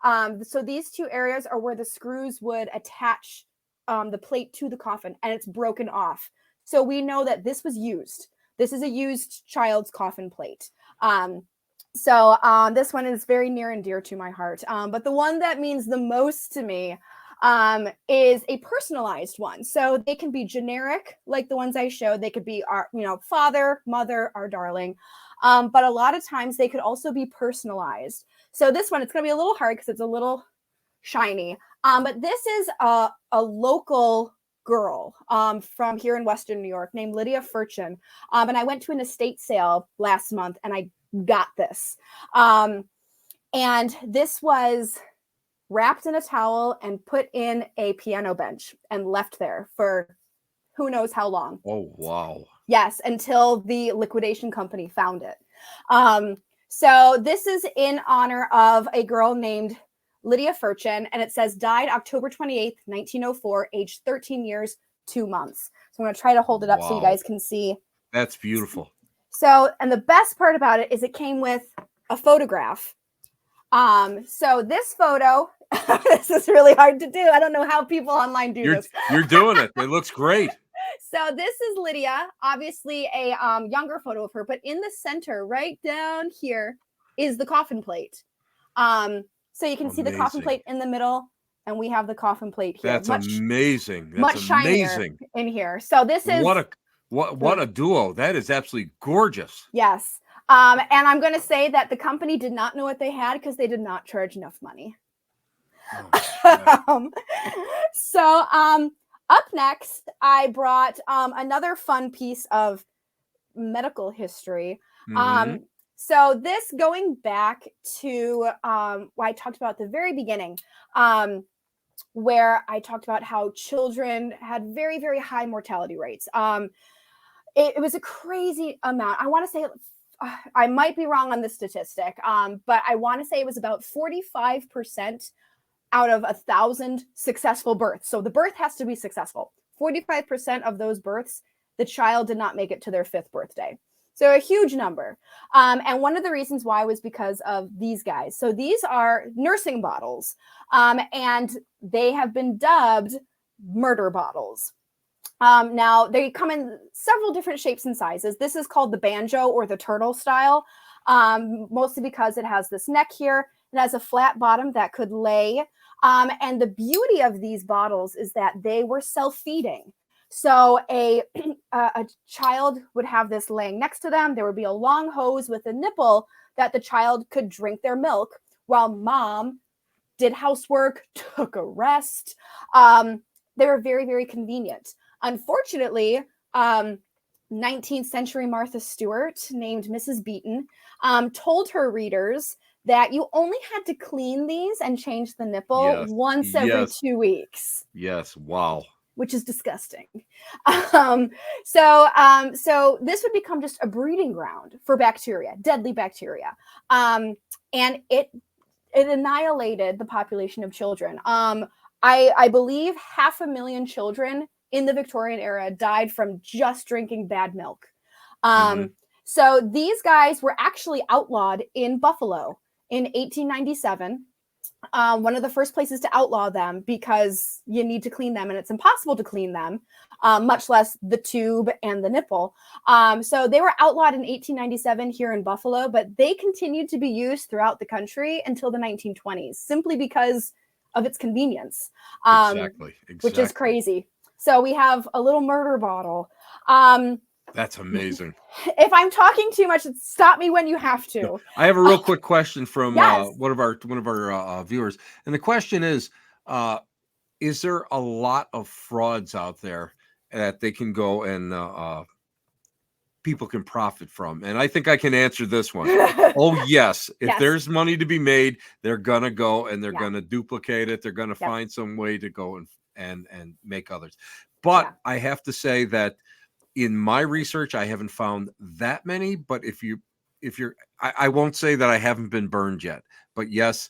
So these two areas are where the screws would attach the plate to the coffin, and it's broken off. So we know that this was used. This is a used child's coffin plate. So this one is very near and dear to my heart. But the one that means the most to me is a personalized one. So they can be generic, like the ones I showed. They could be our, father, mother, our darling. But a lot of times they could also be personalized. So this one, it's going to be a little hard because it's a little shiny. But this is a local girl from here in Western New York named Lydia Furchin. And I went to an estate sale last month and I got this. And this was wrapped in a towel and put in a piano bench and left there for who knows how long. Oh, wow. Yes, until the liquidation company found it. So this is in honor of a girl named Lydia Furchin, and it says died October 28th, 1904, age 13 years, 2 months. So I'm going to try to hold it up so you guys can see. That's beautiful. So, and the best part about it is it came with a photograph. So this photo, this is really hard to do. I don't know how people online do this. You're doing it. It looks great. So this is Lydia, obviously a younger photo of her, but in the center, right down here, is the coffin plate. So you can see the coffin plate in the middle, and we have the coffin plate here. That's amazing. That's much shinier in here. So this is what a duo. That is absolutely gorgeous. Yes. And I'm going to say that the company did not know what they had because they did not charge enough money. Oh, so up next, I brought another fun piece of medical history. Mm-hmm. So this going back to what I talked about at the very beginning, where I talked about how children had very, very high mortality rates. It was a crazy amount. I want to say, I might be wrong on this statistic, but I want to say it was about 45% out of 1,000 successful births. So the birth has to be successful. 45% of those births, the child did not make it to their 5th birthday. So a huge number. And one of the reasons why was because of these guys. So these are nursing bottles, and they have been dubbed murder bottles. Now they come in several different shapes and sizes. This is called the banjo or the turtle style, mostly because it has this neck here. It has a flat bottom that could lay. And the beauty of these bottles is that they were self-feeding. So a child would have this laying next to them. There would be a long hose with a nipple that the child could drink their milk while mom did housework, took a rest. They were very, very convenient. Unfortunately, 19th century Martha Stewart, named Mrs. Beeton, told her readers that you only had to clean these and change the nipple once every 2 weeks. Yes. Wow. Which is disgusting. So this would become just a breeding ground for bacteria, deadly bacteria. And it annihilated the population of children. I believe 500,000 children in the Victorian era died from just drinking bad milk. So these guys were actually outlawed in Buffalo in 1897. One of the first places to outlaw them because you need to clean them and it's impossible to clean them, much less the tube and the nipple. So they were outlawed in 1897 here in Buffalo, but they continued to be used throughout the country until the 1920s, simply because of its convenience, Exactly. Which is crazy. So we have a little murder bottle. That's amazing. If I'm talking too much, stop me when you have to. No, I have a real quick question from Yes. one of our viewers, and the question is there a lot of frauds out there that they can go and people can profit from? And I think I can answer this one. Oh, yes. If there's money to be made, they're gonna go and they're gonna duplicate it. They're gonna find some way to go and and make others. But Yeah. I have to say that in my research, I haven't found that many. But if you're, I won't say that I haven't been burned yet. But yes,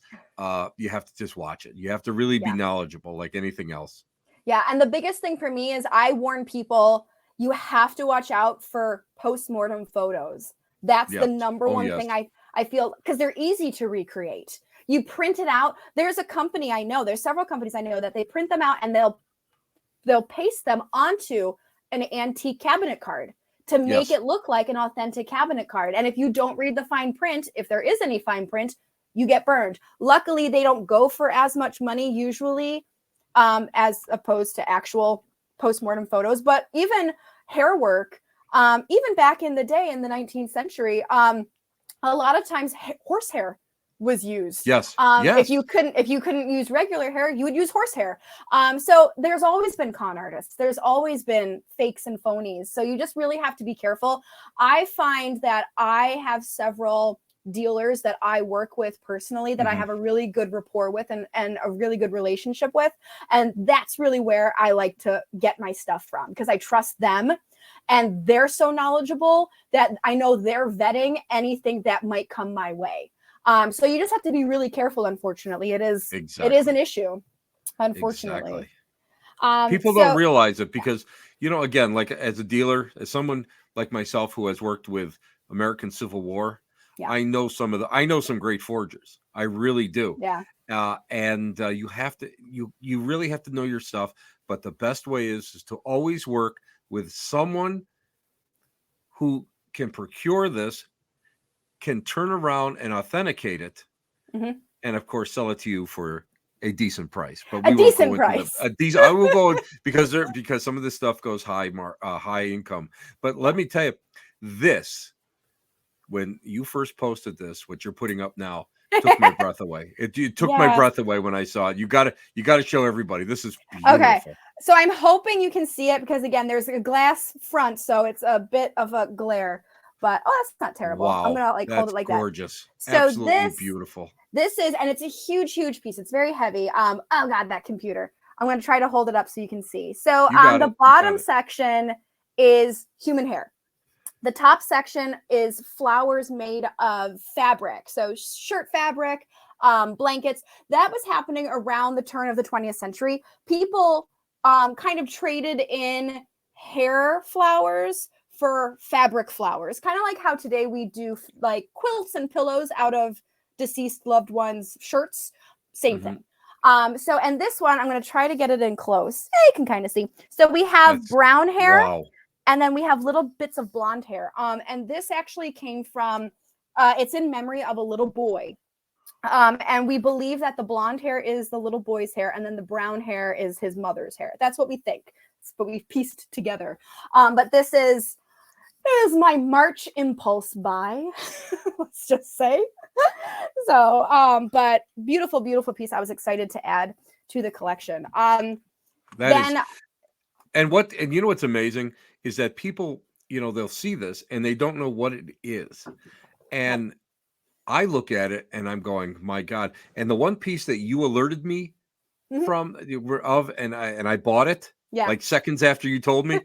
you have to just watch it. You have to really be Yeah. knowledgeable, like anything else. Yeah. And the biggest thing for me is I warn people you have to watch out for postmortem photos. That's the Yes. number Oh one yes. thing I feel, because they're easy to recreate. You print it out. There's a company I know, there's several companies I know that they print them out and they'll paste them onto an antique cabinet card to make Yes. it look like an authentic cabinet card. And if you don't read the fine print, if there is any fine print, you get burned. Luckily, they don't go for as much money usually, as opposed to actual postmortem photos. But even hair work, even back in the day in the 19th century, a lot of times horsehair was used. Yes. If Yes. you couldn't use regular hair, you would use horsehair. So there's always been con artists. There's always been fakes and phonies. So you just really have to be careful. I find that I have several dealers that I work with personally that I have a really good rapport with and a really good relationship with. And that's really where I like to get my stuff from, because I trust them. And they're so knowledgeable that I know they're vetting anything that might come my way. So you just have to be really careful. Unfortunately, it is an issue. Unfortunately, People don't realize it because, again, like as a dealer, as someone like myself who has worked with American Civil War, yeah, I know some great forgers. I really do. yeah, And you have to, you really have to know your stuff. But the best way is to always work with someone who can procure this, can turn around and authenticate it, and of course sell it to you for a decent price. But a we won't decent go into price. a decent. I will go because some of this stuff goes high income. But let me tell you, this, when you first posted this, what you're putting up now, took my breath away. It took my Yes. breath away when I saw it. You got to show everybody. This is Okay. beautiful. So I'm hoping you can see it, because again, there's a glass front, so it's a bit of a glare. But that's not terrible. Wow, I'm gonna hold it like gorgeous. that. So Absolutely beautiful. This is, and it's a huge, huge piece. It's very heavy. Oh God, that computer. I'm gonna try to hold it up so you can see. So the bottom section is human hair. The top section is flowers made of fabric. So shirt fabric, blankets. That was happening around the turn of the 20th century. People kind of traded in hair flowers for fabric flowers, kind of like how today we do like quilts and pillows out of deceased loved ones' shirts. Same thing. So, and this one, I'm going to try to get it in close. You can kind of see. So we have brown hair. Wow. And then we have little bits of blonde hair. And this actually came from, it's in memory of a little boy. And we believe that the blonde hair is the little boy's hair, and then the brown hair is his mother's hair. That's what we think, but we've pieced together. But this is my March impulse buy, let's just say. So, but beautiful, beautiful piece. I was excited to add to the collection. And you know what's amazing is that people, they'll see this and they don't know what it is. And I look at it and I'm going, my God. And the one piece that you alerted me from and I bought it like seconds after you told me,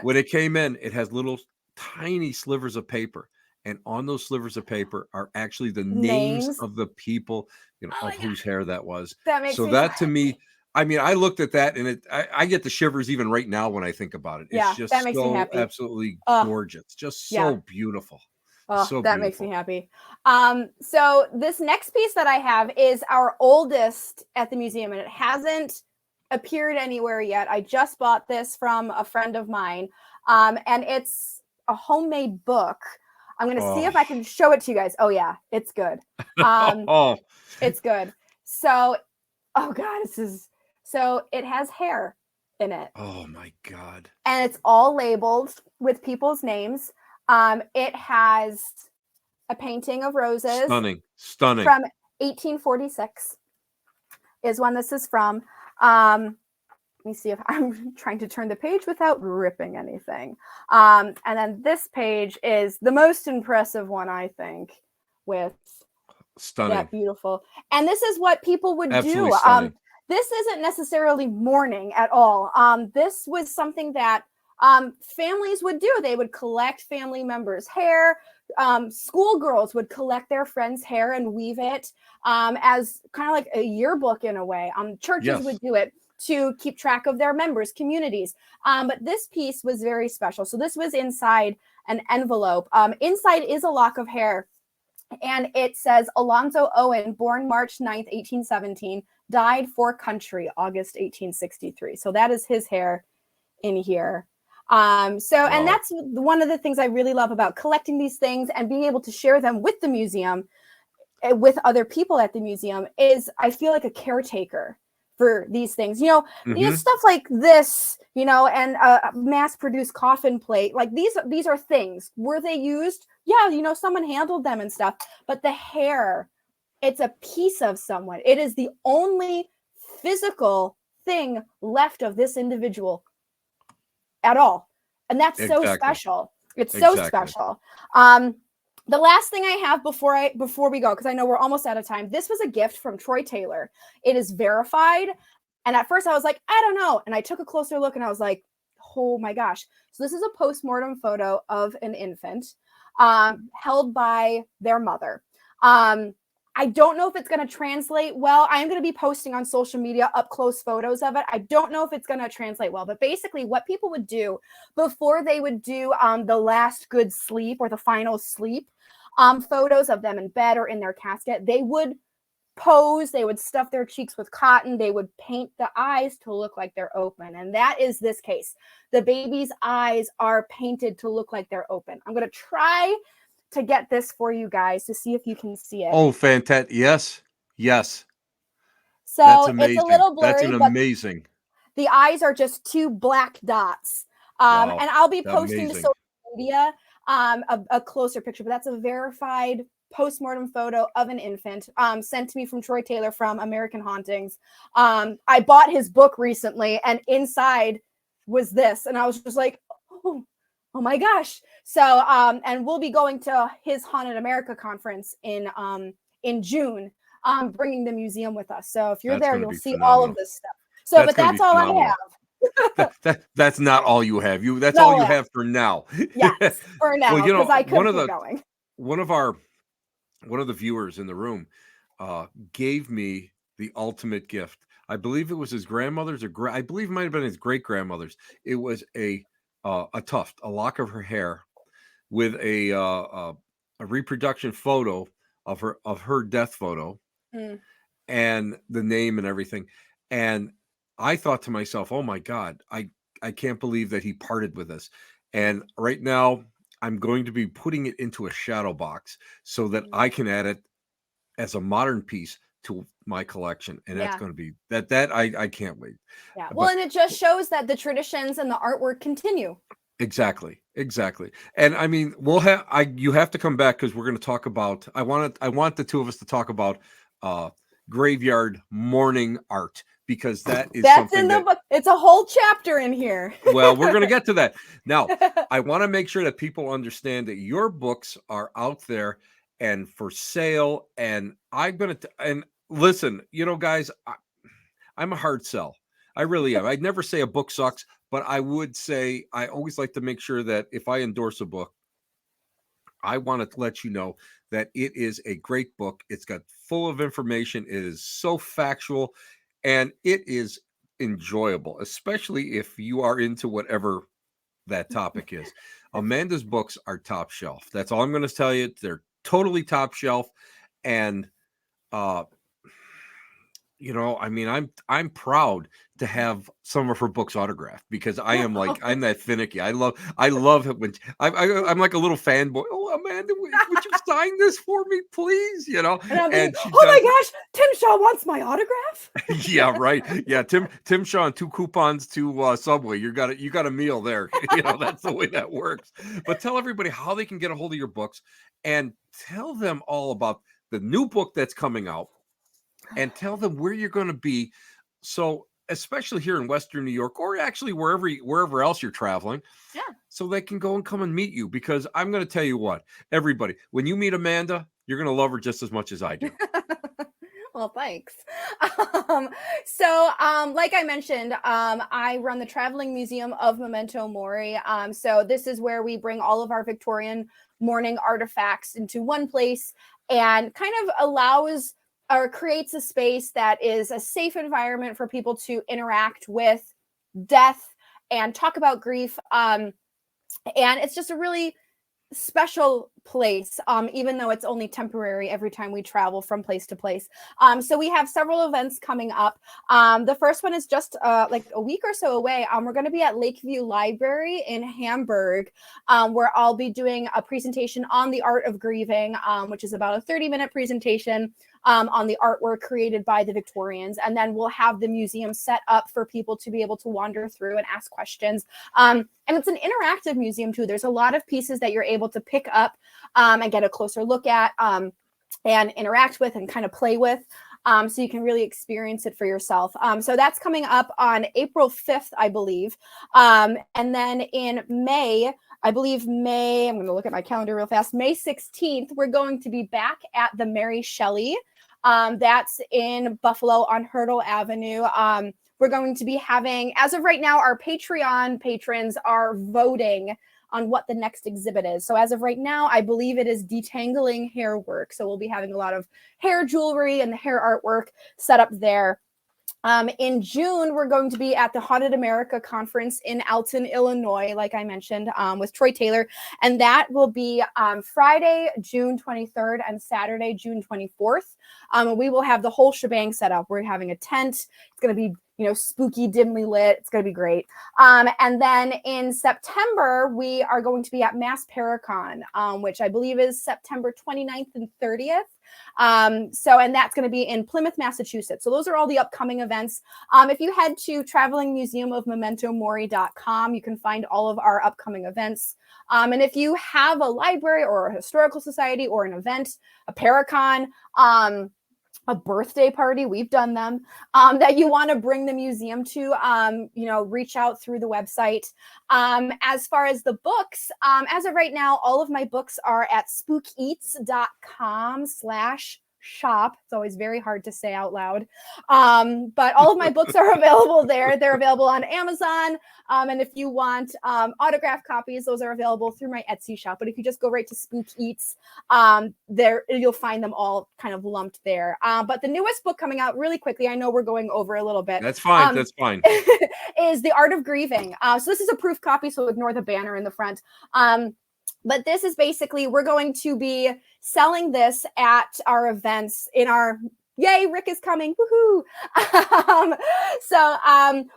when it came in, it has little tiny slivers of paper. And on those slivers of paper are actually the names of the people, of whose hair that was. That makes so that to me, I mean, I looked at that and I get the shivers even right now when I think about it. It's just that makes me happy. Absolutely gorgeous. Just so beautiful. Oh, so that makes me happy. So this next piece that I have is our oldest at the museum, and it hasn't appeared anywhere yet. I just bought this from a friend of mine, and it's a homemade book. I'm going to see if I can show it to you guys. Oh yeah, it's good. It's good. So, oh God, so it has hair in it. Oh my God. And it's all labeled with people's names. It has a painting of roses. Stunning. From 1846 is when this is from. Let me see if I'm trying to turn the page without ripping anything. And then this page is the most impressive one, I think, with stunning. that beautiful. And this is what people would do. this isn't necessarily mourning at all. This was something that families would do. They would collect family members' hair. Schoolgirls would collect their friends' hair and weave it as kind of like a yearbook in a way. Churches Yes. would do it to keep track of their members, communities. But this piece was very special. So this was inside an envelope. Inside is a lock of hair. And it says Alonzo Owen, born March 9th, 1817, died for country, August 1863. So that is his hair in here. And that's one of the things I really love about collecting these things and being able to share them with the museum, with other people at the museum, is I feel like a caretaker for these things, stuff like this, and a mass-produced coffin plate. Like these are things. Were they used? Yeah, someone handled them and stuff. But the hair, it's a piece of someone. It is the only physical thing left of this individual at all. And that's so special. It's so special. The last thing I have before we go, because I know we're almost out of time, this was a gift from Troy Taylor. It is verified. And at first I was like, I don't know. And I took a closer look and I was like, oh my gosh. So this is a postmortem photo of an infant held by their mother. I don't know if it's going to translate well. I am going to be posting on social media up close photos of it. I don't know if it's going to translate well, but basically what people would do before they would do the last good sleep or the final sleep, photos of them in bed or in their casket, they would pose, they would stuff their cheeks with cotton, they would paint the eyes to look like they're open. And that is this case. The baby's eyes are painted to look like they're open. I'm going to try to get this for you guys to see if you can see it. Oh, fantastic. Yes. So that's amazing. It's a little blurry. That's an amazing. The eyes are just two black dots. Wow, and I'll be posting to social media a closer picture, but that's a verified postmortem photo of an infant sent to me from Troy Taylor from American Hauntings. I bought his book recently, and inside was this, and I was just like, oh my gosh. So, and we'll be going to his Haunted America conference in June, bringing the museum with us. So if you're there, you'll see all of this stuff. So, but that's all I have. That's not all you have. That's all you have for now. Yes, for now, because I could keep going. One of the viewers in the room gave me the ultimate gift. I believe it was his grandmother's, or I believe it might have been his great grandmother's. It was a tuft, a lock of her hair, with a reproduction photo of her death photo, and the name and everything. And I thought to myself, oh my God, I can't believe that he parted with us. And right now I'm going to be putting it into a shadow box so that I can add it as a modern piece to my collection. And that's going to be that I can't wait. Yeah. Well, and it just shows that the traditions and the artwork continue. Exactly. And I mean, you have to come back, because we're going to talk about, I want the two of us to talk about graveyard mourning art, because that's in the book. It's a whole chapter in here. Well, we're going to get to that. Now, I want to make sure that people understand that your books are out there and for sale. And and listen, guys, I'm a hard sell. I really am. I'd never say a book sucks, but I would say I always like to make sure that if I endorse a book, I want to let you know that it is a great book. It's got full of information. It is so factual, and it is enjoyable, especially if you are into whatever that topic is. Amanda's books are top shelf. That's all I'm going to tell you. They're totally top shelf. And, I mean, I'm proud to have some of her books autographed, because I am I'm that finicky. I love it when I'm like a little fanboy. Oh, Amanda, would you sign this for me, please? And oh my gosh, Tim Shaw wants my autograph. Yeah, right. Yeah, Tim Shaw and 2 coupons to Subway. You got a meal there. That's the way that works. But tell everybody how they can get a hold of your books, and tell them all about the new book that's coming out, and tell them where you're going to be. So, especially here in Western New York, or actually wherever else you're traveling, so they can go and come and meet you. Because I'm going to tell you what, everybody, when you meet Amanda, you're going to love her just as much as I do. Well, thanks. Like I mentioned, I run the Traveling Museum of Memento Mori. So this is where we bring all of our Victorian mourning artifacts into one place and kind of allows or creates a space that is a safe environment for people to interact with death and talk about grief. And it's just a really special place, even though it's only temporary every time we travel from place to place. So we have several events coming up. The first one is just like a week or so away. We're going to be at Lakeview Library in Hamburg, where I'll be doing a presentation on the art of grieving, which is about a 30-minute presentation on the artwork created by the Victorians. And then we'll have the museum set up for people to be able to wander through and ask questions. And it's an interactive museum too. There's a lot of pieces that you're able to pick up and get a closer look at and interact with and kind of play with. So you can really experience it for yourself. So that's coming up on April 5th, I believe. And then in May, I'm going to look at my calendar real fast. May 16th, we're going to be back at the Mary Shelley. That's in Buffalo on Hurdle Avenue. We're going to be having, as of right now, our Patreon patrons are voting on what the next exhibit is. So as of right now, I believe it is detangling hair work. So we'll be having a lot of hair jewelry and the hair artwork set up there. In June, we're going to be at the Haunted America Conference in Alton, Illinois, like I mentioned, with Troy Taylor. And that will be Friday, June 23rd and Saturday, June 24th. We will have the whole shebang set up. We're having a tent. It's going to be, spooky, dimly lit. It's going to be great. And then in September, we are going to be at Mass Paracon, which I believe is September 29th and 30th. And that's going to be in Plymouth, Massachusetts. So those are all the upcoming events. If you head to travelingmuseumofmementomori.com, you can find all of our upcoming events. And if you have a library or a historical society or an event, a Paracon, a birthday party, we've done them, that you want to bring the museum to, reach out through the website. As far as the books, as of right now, all of my books are at spookeats.com/shop. It's always very hard to say out loud. But all of my books are available there. They're available on Amazon. And if you want autographed copies, those are available through my Etsy shop. But if you just go right to Spook Eats, there you'll find them all kind of lumped there. But the newest book coming out really quickly, I know we're going over a little bit. That's fine. That's fine. Is The Art of Grieving. So this is a proof copy, so ignore the banner in the front. But this is basically, we're going to be selling this at our events in our, yay, Rick is coming, woohoo.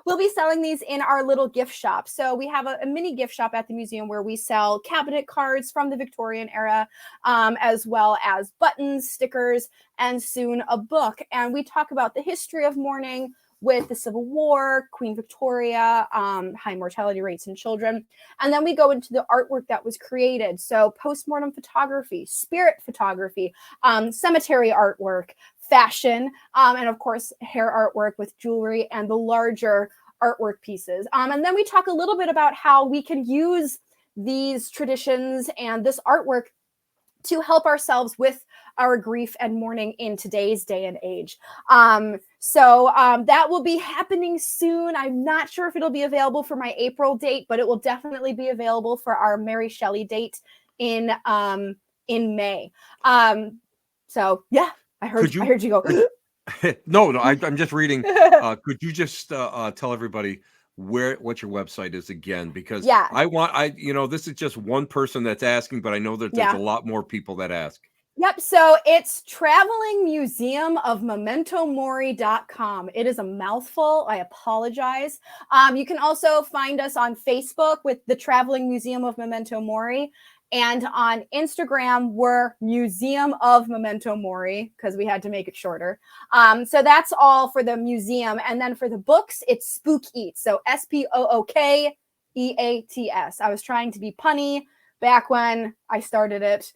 We'll be selling these in our little gift shop. So we have a mini gift shop at the museum where we sell cabinet cards from the Victorian era, as well as buttons, stickers, and soon a book. And we talk about the history of mourning with the Civil War, Queen Victoria, high mortality rates in children. And then we go into the artwork that was created. So postmortem photography, spirit photography, cemetery artwork, fashion, and of course, hair artwork with jewelry and the larger artwork pieces. And then we talk a little bit about how we can use these traditions and this artwork to help ourselves with our grief and mourning in today's day and age. That will be happening soon. I'm not sure if it'll be available for my April date, but it will definitely be available for our Mary Shelley date in May. Yeah, I heard you go. No, I'm just reading. Could you just tell everybody what your website is again? Because this is just one person that's asking, but I know that there's a lot more people that ask. Yep. So it's travelingmuseumofmementomori.com. It is a mouthful. I apologize. You can also find us on Facebook with the Traveling Museum of Memento Mori. And on Instagram, we're Museum of Memento Mori because we had to make it shorter. So that's all for the museum. And then for the books, it's Spook Eats. So SPOOKEATS. I was trying to be punny back when I started it.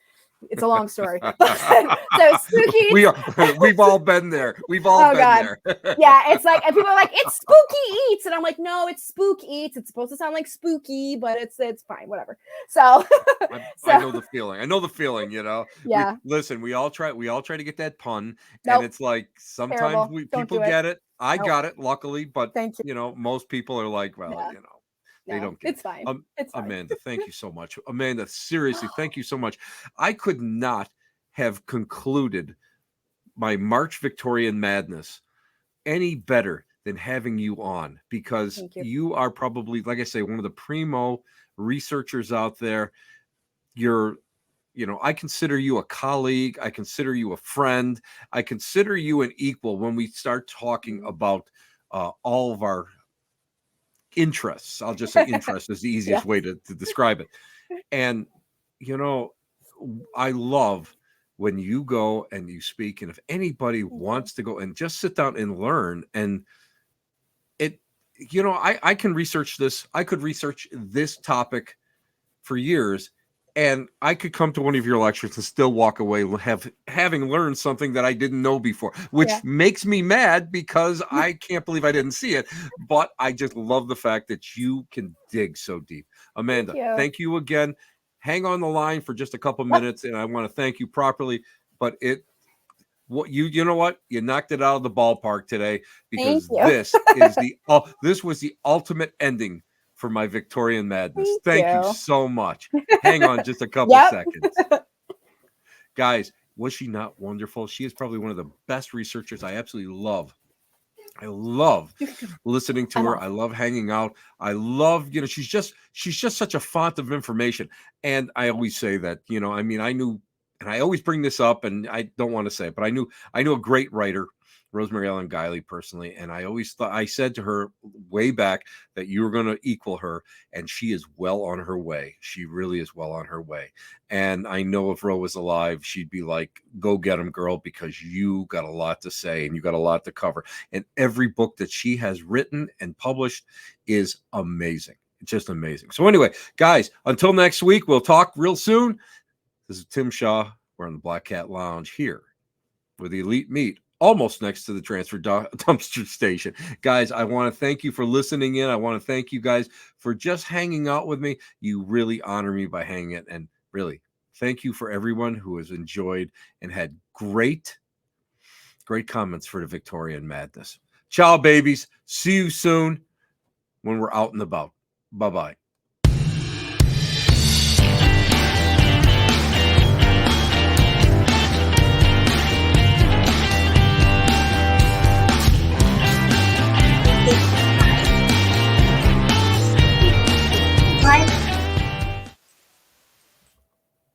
It's a long story. So spooky. We've all been there. We've all been there. Yeah, it's like, and people are like, it's Spooky Eats, and I'm like, no, it's Spook Eats. It's supposed to sound like spooky, but it's fine, whatever. So I know So the feeling. I know the feeling, you know. yeah, We all try to get that pun, and nope, it's like sometimes terrible. we Don't people do it. get it. I Nope. got it, luckily, but Thank you. you know, most people are like, well, Yeah. you know, they No, don't get it. it's fine. It's fine. Amanda, thank you so much. Amanda, seriously, thank you so much. I could not have concluded my March Victorian Madness any better than having you on, because Thank you. you are probably, like I say, one of the primo researchers out there. You're, you know, I consider you a colleague. I consider you a friend. I consider you an equal when we start talking Mm. about all of our interests. I'll just say interest is the easiest Yes. way to describe it. And, you know, I love when you go and you speak. And if anybody Thank you. wants to go and just sit down and learn, and it, you know, I can research this. I could research this topic for years, and I could come to one of your lectures and still walk away having learned something that I didn't know before, Yeah. which makes me mad because I can't believe I didn't see it. But I just love the fact that you can dig so deep. Thank Amanda, you. thank you again. Hang on the line for just a couple Yep. minutes, and I want to thank you properly. But what you know what, you knocked it out of the ballpark today, Thank because you. this was the ultimate ending for my Victorian madness. Thank Thank you you. so much. Hang on just a couple Yep. seconds. Guys, was she not wonderful? She is probably one of the best researchers. I absolutely love. I love listening to I'm her. off. I love hanging out. I love, you know, she's just such a font of information. And I always say that, you know, I mean, I knew, and I always bring this up, and I don't want to say it, but I knew a great writer, Rosemary Ellen Guiley, personally, and I always thought, I said to her way back that you were going to equal her, and she is well on her way. She really is well on her way. And I know if Ro was alive, she'd be like, "Go get him, girl," because you got a lot to say and you got a lot to cover. And every book that she has written and published is amazing. It's just amazing. So anyway, guys, until next week, we'll talk real soon. This is Tim Shaw. We're on the Black Cat Lounge here with the Elite Meat, almost next to the transfer dumpster station. Guys, I want to thank you for listening in. I want to thank you guys for just hanging out with me. You really honor me by hanging it. And really, thank you for everyone who has enjoyed and had great comments for the Victorian Madness. Ciao, babies. See you soon when we're out and about. Bye-bye. Like